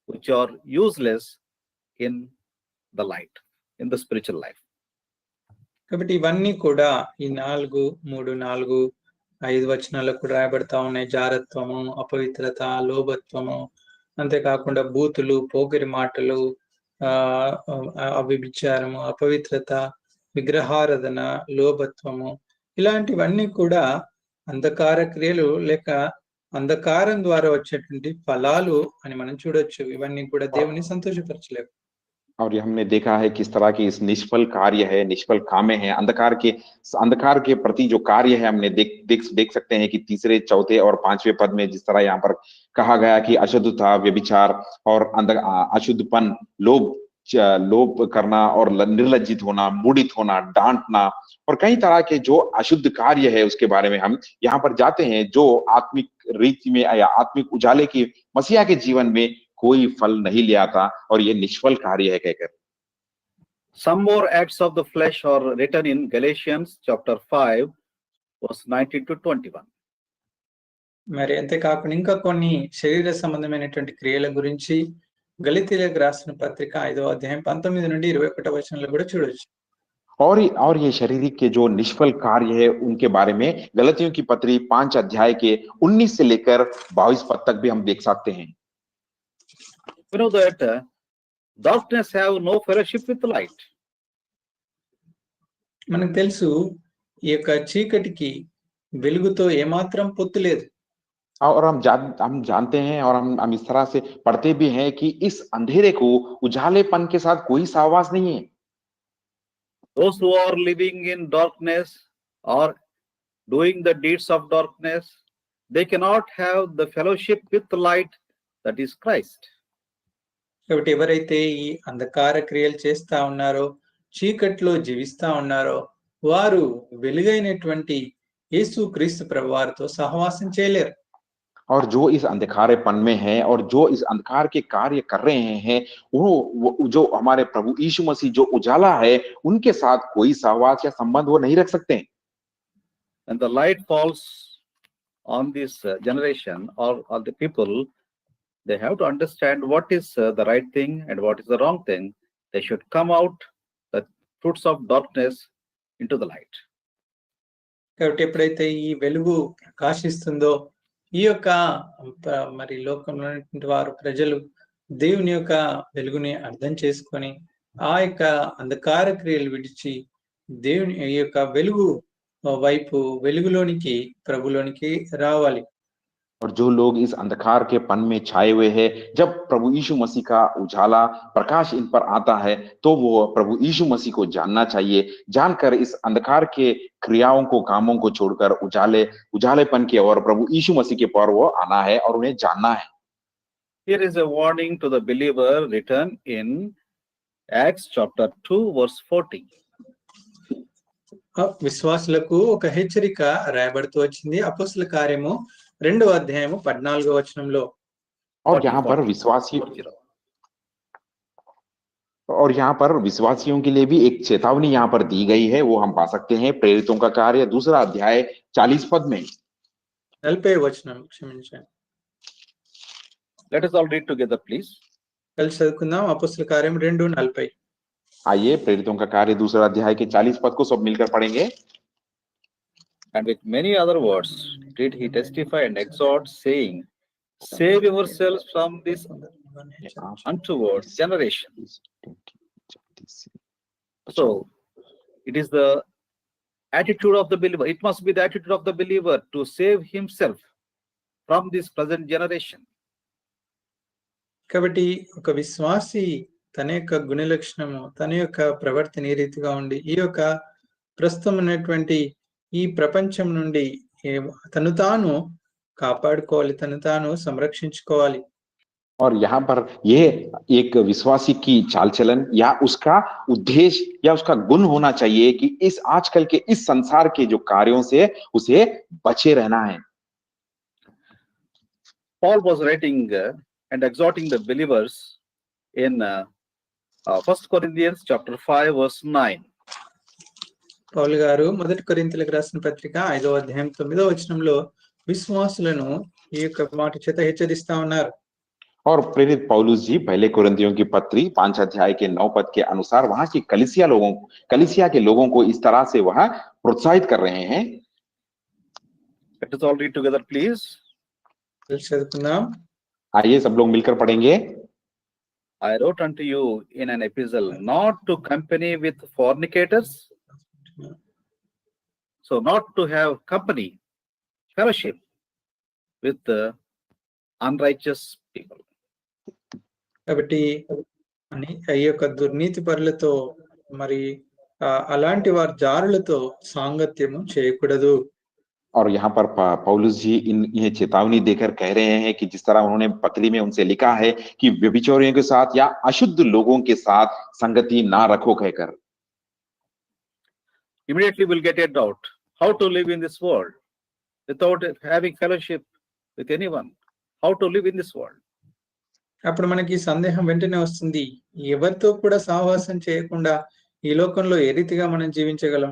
A: which are useless in the light, in the spiritual life.
B: కాబట్టి ఇవన్నీ కూడా ఈ 4, 3, 4, 5 వచనాలకు కూడా రాయబడతా ఉన్నాయి. జారత్వము, అపవిత్రత, లోభత్వము, అంతేకాకుండా బూతులు, పోకిరి మాటలు, అవిభిచారము, అపవిత్రత, విగ్రహారాధన, లోభత్వము, ఇలాంటివన్నీ కూడా అంధకార క్రియలు లేక అంధకారం ద్వారా వచ్చేటువంటి ఫలాలు అని మనం చూడొచ్చు. ఇవన్నీ కూడా దేవుని సంతోషపరచలేవు.
C: और ये हमने देखा है किस तरह की इस निष्फल कार्य है, निष्फल कामें हैं, अंधकार के प्रति जो कार्य है हमने देख सकते हैं कि 3, 4 और 5वें पद में जिस तरह यहाँ पर कहा गया कि अशुद्धता, व्यभिचार और अशुद्धपन, लोभ करना और निर्लज्जित होना, मूढ़ित होना, डांटना और कई तरह के जो अशुद्ध कार्य है उसके बारे में हम यहाँ पर जाते हैं, जो आत्मिक रीति में या आत्मिक उजाले की मसीहा के जीवन में कोई फल नहीं ले आता, और ये निष्फल कार्य है कहकर।
A: Some more acts of the flesh are written in Galatians chapter 5 verse 19 to 21.
B: మరి అంతేకాకుండా ఇంకా కొన్ని శరీర సంబంధమైనటువంటి క్రియల గురించి గలతీయులకు రాసిన పత్రిక 5వ అధ్యాయం 19 నుండి 21 వచనంలో కూడా చూడొచ్చు.
C: और ये शारीरिक के जो निष्फल कार्य है उनके बारे में गलतियों की पत्री 5 अध्याय के 19 से लेकर 22 पद तक भी हम देख सकते हैं।
A: You know that darkness have no fellowship with light.
B: మనకు తెలుసు ఈ యొక్క చీకటికి వెలుగుతో ఏమాత్రం పొత్తు లేదు.
C: और हम जानते हैं और हम इस तरह से पढ़ते भी हैं कि इस अंधेरे को उजालेपन के साथ कोई सहवास नहीं है।
A: Those who are living in darkness or doing the deeds of darkness, they cannot have the fellowship with the light, that is Christ.
B: కాబట్టి ఎవరైతే ఈ అంధకార క్రియలు చేస్తా ఉన్నారో, చీకట్లో జీవిస్తా ఉన్నారో, వారు వెలుగైనటువంటి యేసు క్రీస్తు ప్రభువారితో సహవాసం చేయలేరు.
C: और जो इस अंधकारेपन में है और जो इस अंधकार के कार्य कर रहे हैं, वो जो हमारे प्रभु यीशु मसीह जो उजाला है, उनके साथ कोई सहवास या संबंध वो नहीं रख सकते।
A: And the light falls on this generation or on the people, they have to understand what is the right thing and what is the wrong thing. They should come out the fruits of darkness into the light.
B: కాబట్టి ఎప్పుడైతే ఈ వెలుగు ప్రకాశిస్తుందో, ఈ యొక్క మరి లోకంలో వారు ప్రజలు దేవుని యొక్క వెలుగుని అర్థం చేసుకొని ఆ యొక్క అంధకార క్రియలు విడిచి దేవుని యొక్క వెలుగు వైపు వెలుగులోనికి ప్రభులోనికి రావాలి.
C: और जो लोग इस अंधकार के पन में छाए हुए हैं, जब प्रभु यीशु मसीह का उजाला प्रकाश इन पर आता है, तो वो प्रभु यीशु मसीह को जानना चाहिए, जानकर इस अंधकार के क्रियाओं को, कामों को छोड़कर उजालेपन की ओर प्रभु यीशु मसीह के पर वो आना है और उन्हें जानना है।
A: Here is a warning to the believer written in Acts chapter 2 verse 40.
B: విశ్వాసులకు ఒక హెచ్చరిక రాయబడుతూ వచ్చింది అపోస్తల కార్యము 2వ అధ్యాయము 14వ వచనంలో.
C: और यहाँ पर विश्वासियों के लिए भी एक चेतावनी यहाँ पर दी गई है, वो हम पा सकते हैं प्रेरितों का कार्य 2 अध्याय 40 पद में।
B: 40వ వచనం క్షమించండి.
A: Let us all read together, please.
B: కలిసి చదువుకుందాం. అపోస్తల కార్యం 2:40.
C: आइए प्रेरितों का कार्य 2 अध्याय के 40 पद को सब मिलकर पढ़ेंगे।
A: And with many other words did he testify and exhort, saying, Save yourselves from this untoward generation. So, it is the attitude of the believer. It must be the attitude of the believer to save himself from this present generation.
B: కాబట్టి ఒక విశ్వాసి తన యొక్క గుణ లక్షణము, తన యొక్క ప్రవర్తన ఈ రీతిగా ఉండి ఈ యొక్క ప్రస్తుతం ఉన్నటువంటి ఈ ప్రపంచం నుండి తను తాను కాపాడుకోవాలి, తను తాను సంరక్షించుకోవాలి.
C: और यहाँ पर यह एक विश्वासी की चाल चलन या उसका उद्देश्य या उसका गुण होना चाहिए कि इस आजकल के इस संसार के जो कार्यों से उसे बचे रहना है।
A: Paul was writing and exhorting the believers in 1 Corinthians chapter 5 verse 9.
B: పౌలు గారు 1 కొరింథీయులకు రాసిన పత్రిక 5వ అధ్యాయం 9వ వచనంలో విశ్వాసులను ఈ యొక్క మాట చేత హెచ్చరిస్తా ఉన్నారు.
C: और प्रेरित पौलुस जी पहले कोरिन्थियों की पत्री 5 अध्याय के 9 पद के अनुसार वहां की कलीसिया के लोगों को इस तरह से वह प्रोत्साहित कर रहे हैं।
A: Let us all read together, please.
B: కలిసి చదువుకుందాం.
C: आइए सब लोग मिलकर पढ़ेंगे।
A: I wrote unto you in an epistle not to company with fornicators. So not to have company, fellowship with the unrighteous people.
B: కాబట్టి ఈ యొక్క దుర్నీతి పరులతో మరి అలాంటి వారి జారులతో సాంగత్యము చేయకూడదు.
C: और यहाँ पर पौलुस जी ये चेतावनी देकर कह रहे हैं कि जिस तरह उन्होंने पत्री में उनसे लिखा है कि व्यभिचारियों के साथ या अशुद्ध लोगों के साथ संगति ना रखो कहकर।
A: Immediately we'll get a doubt how to live in this world without having fellowship with anyone. How to live in this world?
B: అప్పుడు మనకి సందేహం వెంటనే వస్తుంది, ఎవరితో కూడా సహవాసం చేయకుండా ఈ లోకంలో ఏ రీతిగా మనం జీవించగలం?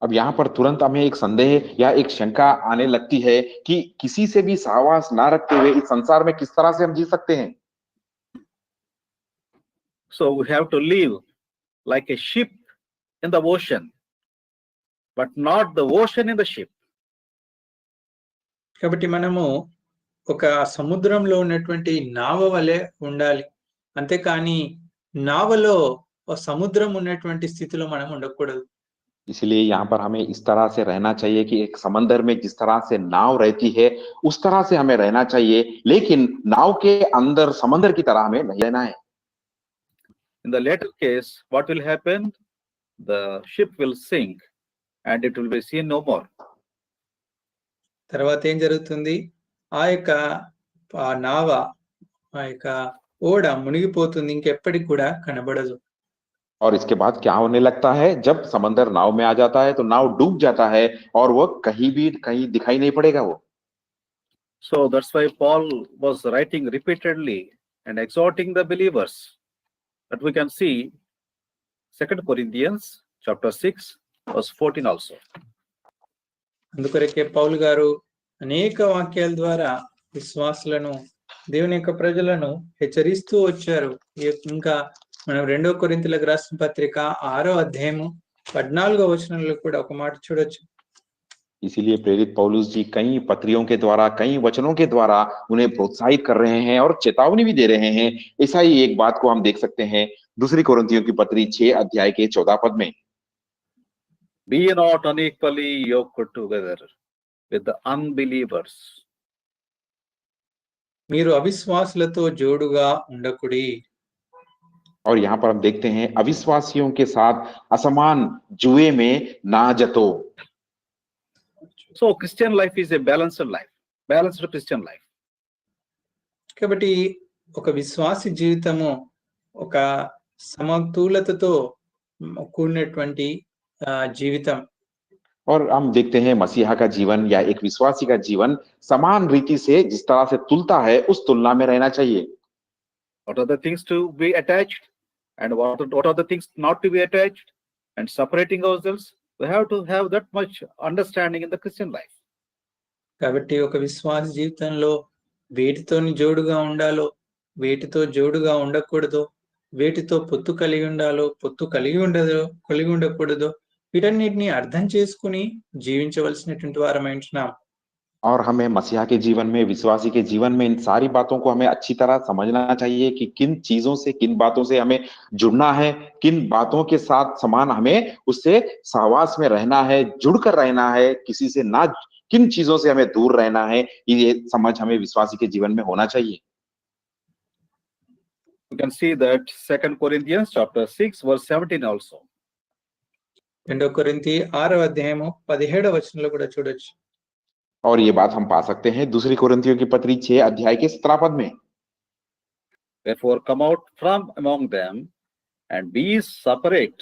C: अब यहाँ पर तुरंत हमें एक संदेह या एक शंका आने लगती है कि किसी से भी सहवास ना रखते हुए इस संसार में किस तरह से हम जी सकते हैं।
A: So we have to live like a ship in the ocean, but not the ocean in the ship.
B: కాబట్టి మనము ఒక సముద్రంలో ఉన్నటువంటి నావ వలె ఉండాలి, అంతేకాని నావలో సముద్రం ఉన్నటువంటి స్థితిలో మనం ఉండకూడదు.
C: इसलिए यहाँ पर हमें इस तरह से रहना चाहिए कि एक समंदर में जिस तरह से नाव रहती है उस तरह से हमें रहना चाहिए, लेकिन नाव के अंदर समंदर की तरह हमें नहीं रहना है।
A: In the latter case, what will happen? The ship will sink and it will be seen no more.
B: తర్వాత ఏం జరుగుతుంది? ఆ యొక్క నావ, ఆ యొక్క ఓడ మునిగిపోతుంది, ఇంకెప్పటికి కూడా కనబడదు.
C: और इसके बाद क्या होने लगता है? जब समंदर नाव में आ जाता है तो नाव डूब जाता है और वो कहीं दिखाई नहीं पड़ेगा वो।
A: So that's why Paul was writing repeatedly and exhorting the believers. That we can see 2 Corinthians chapter 6 verse 14 also.
B: అందుకొరకే పౌలు గారు అనేక వాక్యాల ద్వారా విశ్వాసులను, దేవుని యొక్క ప్రజలను హెచ్చరిస్తూ వచ్చారు. ఇంకా మనం 2 కొరింథీయులకు రాసిన పత్రిక 6వ అధ్యాయము 14వ వచనంలో కూడా ఒక మాట చూడొచ్చు.
C: इसीलिए प्रेरित पौलुस जी कई पत्रियों के द्वारा, कई वचनों के द्वारा उन्हें प्रोत्साहित कर रहे हैं और चेतावनी भी दे रहे हैं। ऐसा ही एक बात को हम देख सकते हैं दूसरी कोरिन्थियों की पत्री 6 अध्याय के 14 पद में।
A: Be not unequally yoked together with the unbelievers.
B: మీరు అవిశ్వాసులతో జోడుగా ఉండకుడి.
C: और यहाँ पर हम देखते हैं अविश्वासियों के साथ असमान जुए में ना जतो।
A: So Christian life is a balanced life, balanced Christian life.
B: కాబట్టి ఒక విశ్వాసి జీవితము ఒక సమతులతతో కూడినటువంటి జీవితం.
C: और हम देखते हैं मसीहा का जीवन या एक विश्वासी का जीवन समान रीति से जिस तरह से तुलता है उस तुलना में रहना चाहिए।
A: What are the things to be attached and what are the things not to be attached, and separating ourselves, we have to have that much understanding in the Christian life.
B: కాబట్టి ఒక విశ్వాస జీవితంలో వేటితోని జోడుగా ఉండాలో, వేటితో జోడుగా ఉండకూడదో, వేటితో పొత్తు కలిగి ఉండాలో, పొత్తు కలిగి ఉండకూడదో, వీటన్నిటిని అర్థం చేసుకుని జీవించవలసినటువంటి వారమై ఉంటున్నాం.
C: और हमें मसीहा के जीवन में, विश्वासी के जीवन में इन सारी बातों को हमें अच्छी तरह समझना चाहिए कि किन चीजों से, किन बातों से हमें जुड़ना है, किन बातों के साथ समान हमें उससे सहवास में रहना है, जुड़कर रहना है, किसी से ना, किन चीजों से हमें दूर रहना है, ये समझ हमें विश्वासी के जीवन में होना चाहिए।
A: You can see that 2 Corinthians chapter 6 verse 17 also.
B: 2 కొరింథీ 6వ అధ్యాయము 17వ వచనంలో కూడా చూడొచ్చు.
C: और ये बात हम पा सकते हैं दूसरी कोरिन्थियों की पत्री 6 अध्याय के 17 पद में।
A: Therefore come out from among them and be separate,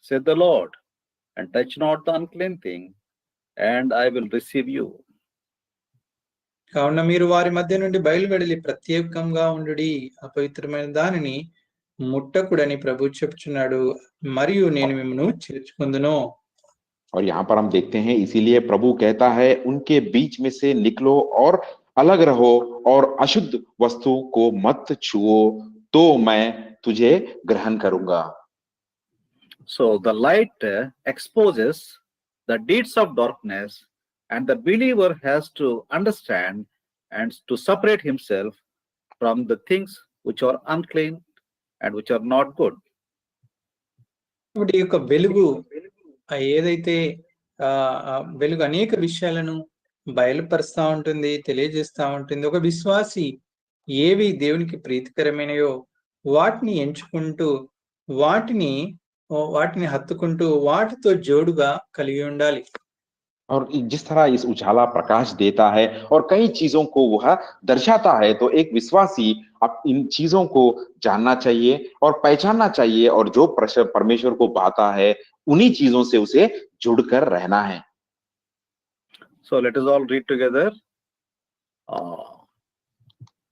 A: said the Lord, and touch not the unclean thing, and I will receive you.
B: కావున మీరు వారి మధ్య నుండి బయలువెడలి ప్రత్యేకంగా ఉండుడి, అపవిత్రమైన దానిని ముట్టకుడని ప్రభు చెప్తున్నాడు, మరియు నేను మిమ్మల్ని చేర్చుకుందును.
C: और यहाँ पर हम देखते हैं इसीलिए प्रभु कहता है उनके बीच में से निकलो और अलग रहो और अशुद्ध वस्तु को मत छुओ, तो मैं तुझे ग्रहण करूंगा।
A: So the light exposes the deeds of darkness, and the believer has to understand and to separate himself from the things which are unclean and which are not good.
B: కాబట్టి ఈ యొక్క వెలుగు ఏదైతే వెలుగు అనేక విషయాలను బయలుపరుస్తా ఉంటుంది, తెలియజేస్తా ఉంటుంది. ఒక విశ్వాసి ఏవి దేవునికి ప్రీతికరమైనయో వాటిని ఎంచుకుంటూ, వాటిని హత్తుకుంటూ, వాటితో జోడుగా కలిగి ఉండాలి.
C: और जिस तरह इस उजाला प्रकाश देता है और कई चीजों को वह दर्शाता है, तो एक विश्वासी अब इन चीजों को जानना चाहिए और पहचानना चाहिए, और जो परमेश्वर को पाता है उन्हीं चीजों से उसे जुड़कर रहना है।
A: So let us all read together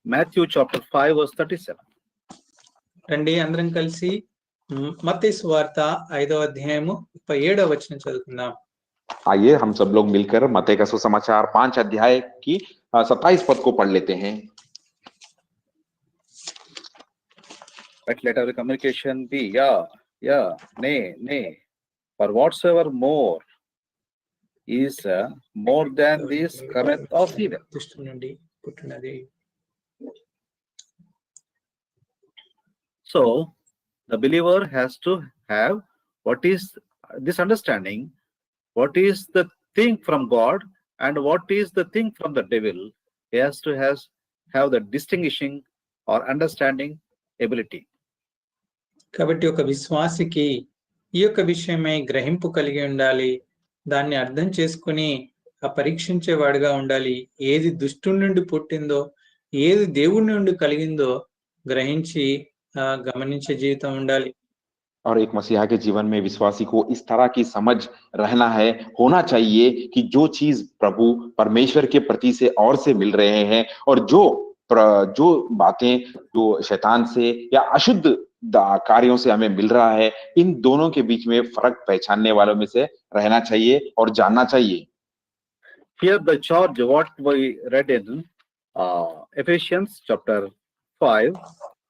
A: Matthew chapter 5 verse 37.
B: రండి అందరం కలిసి మత్తయి సువార్త 5వ అధ్యాయము 37వ వచనం చదువుకుందాం.
C: आइए हम सब लोग मिलकर मत्ती का सुसमाचार 5 अध्याय की 27 पद को पढ़ लेते हैं।
A: But let our communication be yeah, nay. For whatsoever more is more than this cometh of evil.
B: దుష్టు నుండి పుట్టినది.
A: So the believer has to have what is this understanding, what is the thing from God and what is the thing from the devil. He has to have the distinguishing or understanding ability.
B: కాబట్టి ఒక విశ్వాసికి ఈ యొక్క విషయమై గ్రహింపు కలిగి ఉండాలి, దాన్ని అర్థం చేసుకుని పరీక్షించేవాడుగా ఉండాలి. ఏది దుష్టుడి నుండి పుట్టిందో, ఏది దేవుడి నుండి కలిగిందో గ్రహించి గమనించే జీవితం ఉండాలి.
C: और एक मसीहा के जीवन में विश्वासी को इस तरह की समझ रहना है, होना चाहिए कि जो चीज प्रभु परमेश्वर के प्रति से और से मिल रहे हैं और जो बातें जो शैतान से या अशुद्ध कार्यों से हमें मिल रहा है, इन दोनों के बीच में फर्क पहचानने वालों में से रहना चाहिए और जानना चाहिए।
A: Here the charge what we read in Ephesians chapter 5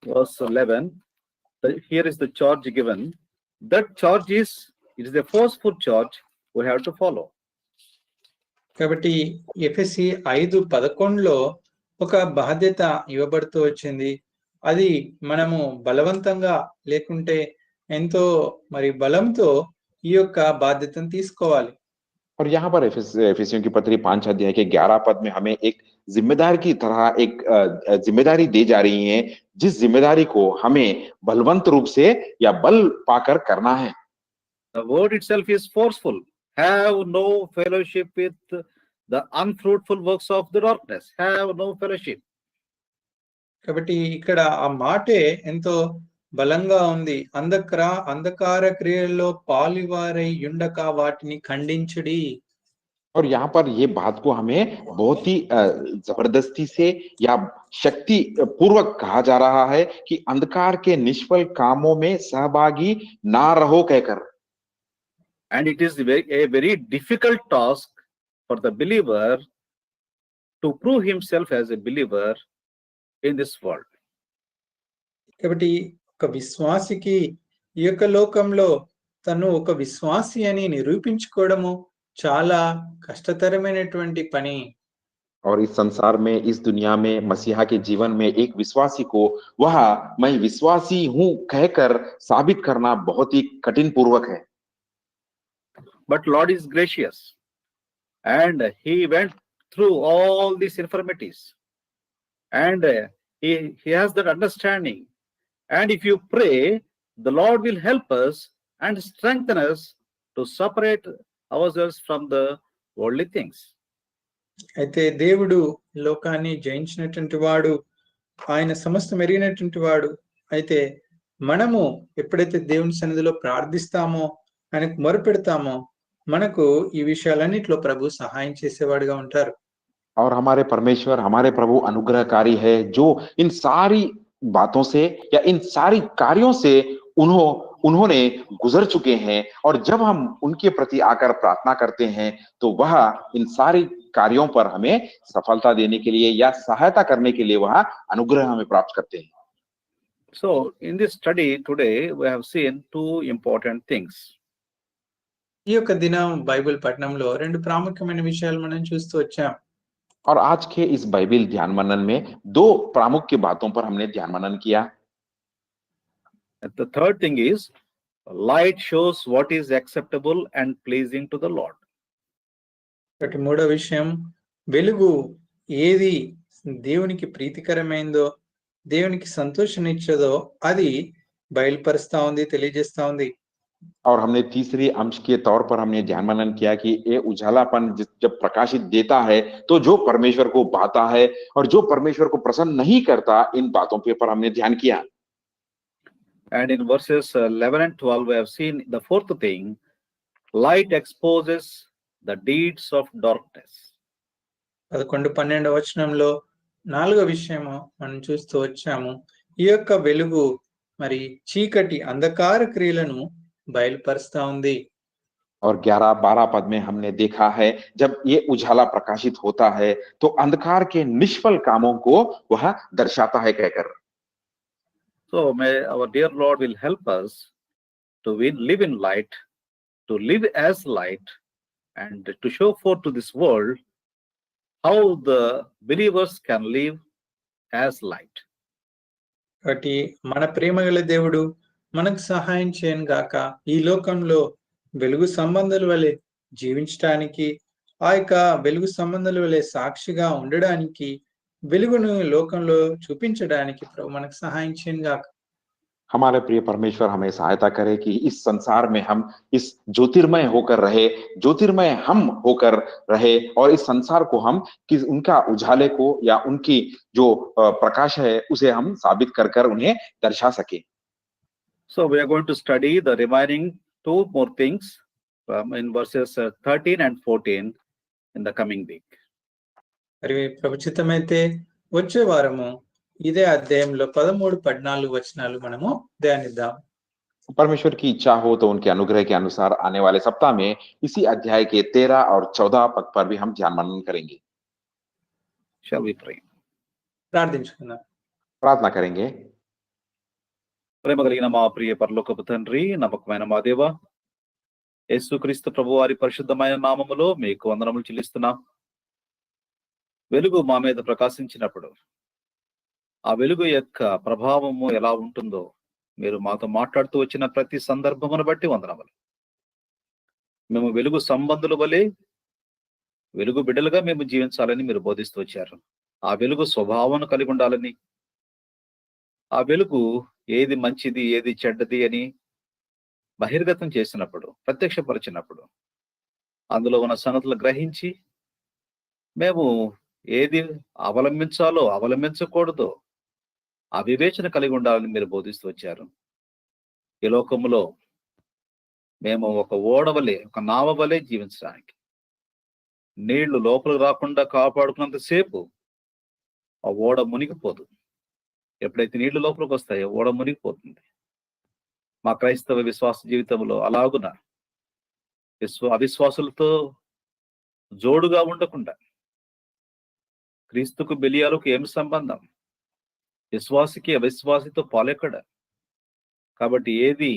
A: verse 11, here is the charge given. That charge is a forceful charge we have to follow.
B: కాబట్టి ఎఫెసి 5:11లో ఒక బాధ్యత ఇవ్వబడుతూ వచ్చింది. అది మనము బలవంతంగా లేకుంటే ఎంతో మరి బలంతో ఈ యొక్క బాధ్యతను తీసుకోవాలి.
C: और यहाँ पर एफिसियों की पत्री 5 अध्याय के 11 पद में हमें एक जिम्मेदार की तरह एक जिम्मेदारी दी जा रही है, जिस जिम्मेदारी को हमें बलवंत रूप से या बल पाकर करना है।
A: The word itself is forceful. Have no fellowship with the unfruitful works of the darkness. Have no fellowship.
B: కాబట్టి ఇక్కడ ఆ మాటే ఎంతో బలంగా ఉంది. అంధకార క్రియల్లో పాలివారై యుండక వాటిని ఖండించుడి.
C: और यहाँ पर ये बात को हमें बहुत ही जबरदस्ती से या शक्ति पूर्वक कहा जा रहा है कि अंधकार के निष्फल कामों में सहभागी ना रहो कहकर।
A: And it is a very difficult task for the believer to prove himself as a believer in this world.
B: కాబట్టి ఒక విశ్వాసికి ఈ యొక్క లోకంలో తను ఒక విశ్వాసి అని నిరూపించుకోవడము చాలా కష్టతరమైనటువంటి పని.
C: और इस संसार में, इस दुनिया में, मसीहा के जीवन में एक विश्वासी को वह मैं विश्वासी हूं कहकर साबित करना बहुत ही कठिन पूर्वक है।
A: But Lord is gracious, and he went through all these infirmities, and he has that understanding. And if you pray, the Lord will help us and strengthen us to separate ourselves from the worldly things.
B: అయితే దేవుడు లోకాన్ని జయించినటువంటి వాడు, ఆయన సమస్తం ఎరిగినటువంటి వాడు. అయితే మనము ఎప్పుడైతే దేవుని సన్నిధిలో ప్రార్థిస్తామో, ఆయనకు మొరపెడతామో, మనకు ఈ విషయాలన్నిట్లో ప్రభు సహాయం చేసేవాడుగా ఉంటారు.
C: और हमारे परमेश्वर, हमारे प्रभु अनुग्रहकारी है, जो इन सारी बातों से या इन सारी कार्यों से उन्होंने गुजर चुके हैं। और जब हम उनके प्रति आकर प्रार्थना करते हैं तो वह इन सारी कार्यों पर हमें सफलता देने के लिए या सहायता करने के लिए वह अनुग्रह हमें प्राप्त करते हैं।
A: So in this study today we have seen two important things.
B: ఈ యొక్క దినం బైబిల్ పఠనంలో రెండు ప్రాముఖ్యమైన విషయాలు మనం చూస్తూ వచ్చాం.
C: और आज के इस बाइबल ध्यान मनन में दो प्रामुख्य बातों पर हमने ध्यान मनन किया।
A: And the third thing is light shows what is acceptable and pleasing to the Lord.
B: కాబట్టి మూడో విషయం, వెలుగు ఏది దేవునికి ప్రీతికరమైందో, దేవునికి సంతోషాన్నిచ్చదో అది బయలుపరుస్తా ఉంది, తెలియజేస్తా ఉంది.
C: और हमने तीसरे अंश के तौर पर हमने ध्यान मनन किया कि ये उजालापन जब प्रकाशित देता है तो जो परमेश्वर को भाता है और जो परमेश्वर को प्रसन्न नहीं करता, इन बातों पर हमने ध्यान किया।
A: And in verses 11 and 12 we have seen the fourth thing, light exposes the deeds of darkness.
B: 11-12 వచనంలో నాలుగో విషయము మనం చూస్తూ వచ్చాము. ఈ యొక్క వెలుగు మరి చీకటి అంధకార క్రియలను బయలుపరుస్తా ఉంది.
C: और 11-12 पद में हमने देखा है जब ये उजाला प्रकाशित होता है तो अंधकार के निष्फल कामों को वह दर्शाता है कहकर।
A: So may our dear Lord will help us to live in light, to live as light, and to show forth to this world how the believers can live as light.
B: కాబట్టి మన ప్రేమగల దేవుడు మనకు సహాయం చేయను గాక ఈ లోకంలో వెలుగు సంబంధాల వలె జీవించడానికి, ఆ యొక్క వెలుగు సంబంధాల వలె సాక్షిగా ఉండడానికి, వెలుగును లోకంలో చూపించడానికి ప్రభు మనకు సహాయం చేయను గాక.
C: हमारे प्रिय परमेश्वर हमें सहायता करे कि इस संसार में हम इस ज्योतिर्मय होकर रहे, ज्योतिर्मय हम होकर रहे और इस संसार को हम उनका उजाले को या उनकी जो प्रकाश है उसे हम साबित कर उन्हें दर्शा सके।
A: So we are going to study the remaining two more things in verses 13 and 14 in the coming week.
B: మరి ప్రభుచితమైతే వచ్చే వారము ఇదే అధ్యాయంలో 13-14 వచనాలు మనము ధ్యానిద్దాం.
C: परमेश्वर की इच्छा हो तो उनके अनुग्रह के अनुसार आने वाले सप्ताह में इसी अध्याय के 13 और 14 पद पर भी हम ध्यान मनन करेंगे।
A: Shall we pray?
B: ప్రార్థించుకుందాం.
C: प्रार्थना करेंगे।
A: ప్రేమ కలిగిన మా ప్రియ పరలోకపు తండ్రి, నమ్మకమైన మా దేవ, యేసుక్రీస్తు ప్రభు వారి పరిశుద్ధమైన నామములో మీకు వందనములు చెల్లిస్తున్నాం. వెలుగు మా మీద ప్రకాశించినప్పుడు ఆ వెలుగు యొక్క ప్రభావము ఎలా ఉంటుందో మీరు మాతో మాట్లాడుతూ వచ్చిన ప్రతి సందర్భమును బట్టి వందనములు. మేము వెలుగు సంబంధుల వలె వెలుగు బిడ్డలుగా మేము జీవించాలని మీరు బోధిస్తూ వచ్చారు. ఆ వెలుగు స్వభావం కలిగి ఉండాలని, ఆ వెలుగు ఏది మంచిది ఏది చెడ్డది అని బహిర్గతం చేసినప్పుడు, ప్రత్యక్షపరిచినప్పుడు అందులో ఉన్న సంగతులు గ్రహించి మేము ఏది అవలంబించాలో అవలంబించకూడదో ఆ వివేచన కలిగి ఉండాలని మీరు బోధిస్తూ వచ్చారు. ఈ లోకములో మేము ఒక ఓడవలే, ఒక నావవలే జీవించడానికి, నీళ్లు లోపలికి రాకుండా కాపాడుకున్నంతసేపు ఆ ఓడ మునిగిపోదు. ఎప్పుడైతే నీళ్లు లోపలికి వస్తాయో ఓడ మునిగిపోతుంది. మా క్రైస్తవ విశ్వాస జీవితంలో అలాగున అవిశ్వాసులతో జోడుగా ఉండకుండా, క్రీస్తుకు బెలియాలకు ఏమి సంబంధం, విశ్వాసికి అవిశ్వాసితో పాలెక్కడ. కాబట్టి ఏది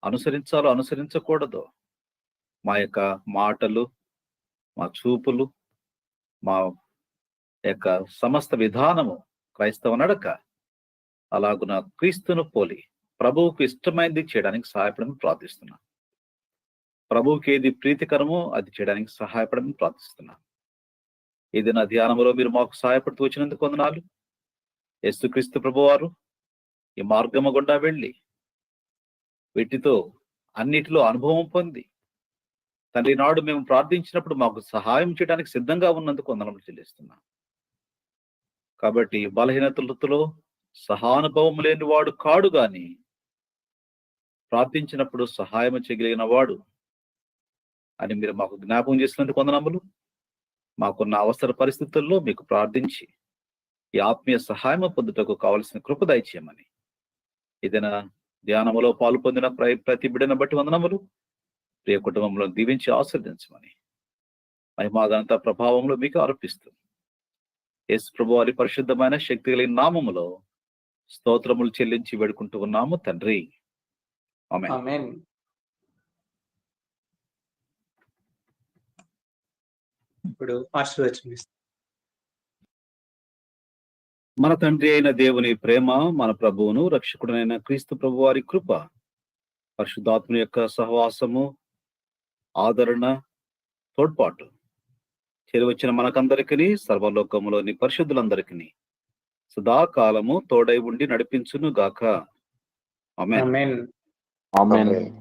A: అనుసరించాలో అనుసరించకూడదో మా యొక్క మాటలు, మా చూపులు, మా యొక్క సమస్త విధానము క్రైస్తవ నడక అలాగున క్రీస్తును పోలి ప్రభువుకు ఇష్టమైనది చేయడానికి సహాయపడమని ప్రార్థిస్తున్నాం. ప్రభువుకి ఏది ప్రీతికరమో అది చేయడానికి సహాయపడమని ప్రార్థిస్తున్నాం. ఇది నా ధ్యానంలో మీరు మాకు సహాయపడుతూ వచ్చినందుకు వందనాలు. యేసుక్రీస్తు ప్రభువారు ఈ మార్గము గుండా వెళ్ళి వీటితో అన్నిటిలో అనుభవం పొంది తండ్రి నాడు మేము ప్రార్థించినప్పుడు మాకు సహాయం చేయడానికి సిద్ధంగా ఉన్నందుకు వందనములు చెల్లిస్తున్నాం. కాబట్టి బలహీనతలతో సహానుభవం లేని వాడు కాడు గాని ప్రార్థించినప్పుడు సహాయం చేయగలిగిన వాడు అని మీరు మాకు జ్ఞాపకం చేసినందుకు వందనములు. మాకున్న అవసర పరిస్థితుల్లో మీకు ప్రార్థించి ఈ ఆత్మీయ సహాయం పొందుటకు కావలసిన కృప దయచేయమని, ఏదైనా ధ్యానములో పాలు పొందిన ప్రతి బిడ్డను బట్టి వందనములు. ప్రియ కుటుంబంలో దీవించి ఆశీర్వదించమని మహిమాగంత ప్రభావంలో మీకు ఆరోపిస్తూ యేసు ప్రభు వారి పరిశుద్ధమైన శక్తి కలిగిన నామములో స్తోత్రములు చెల్లించి వేడుకుంటూ ఉన్నాము తండ్రి. ఆమేన్.
B: ఆమేన్. ఇప్పుడు ఆశీర్వచనం.
A: మన తండ్రి అయిన దేవుని ప్రేమ, మన ప్రభువును రక్షకుడైన క్రీస్తు ప్రభు వారి కృప, పరిశుద్ధాత్మ యొక్క సహవాసము, ఆదరణ, తోడ్పాటు చేరువచ్చిన మనకందరికీ, సర్వలోకములోని పరిశుద్ధులందరికీ సదాకాలము తోడై ఉండి నడిపించును గాక. ఆమేన్.
B: ఆమేన్.
C: ఆమేన్.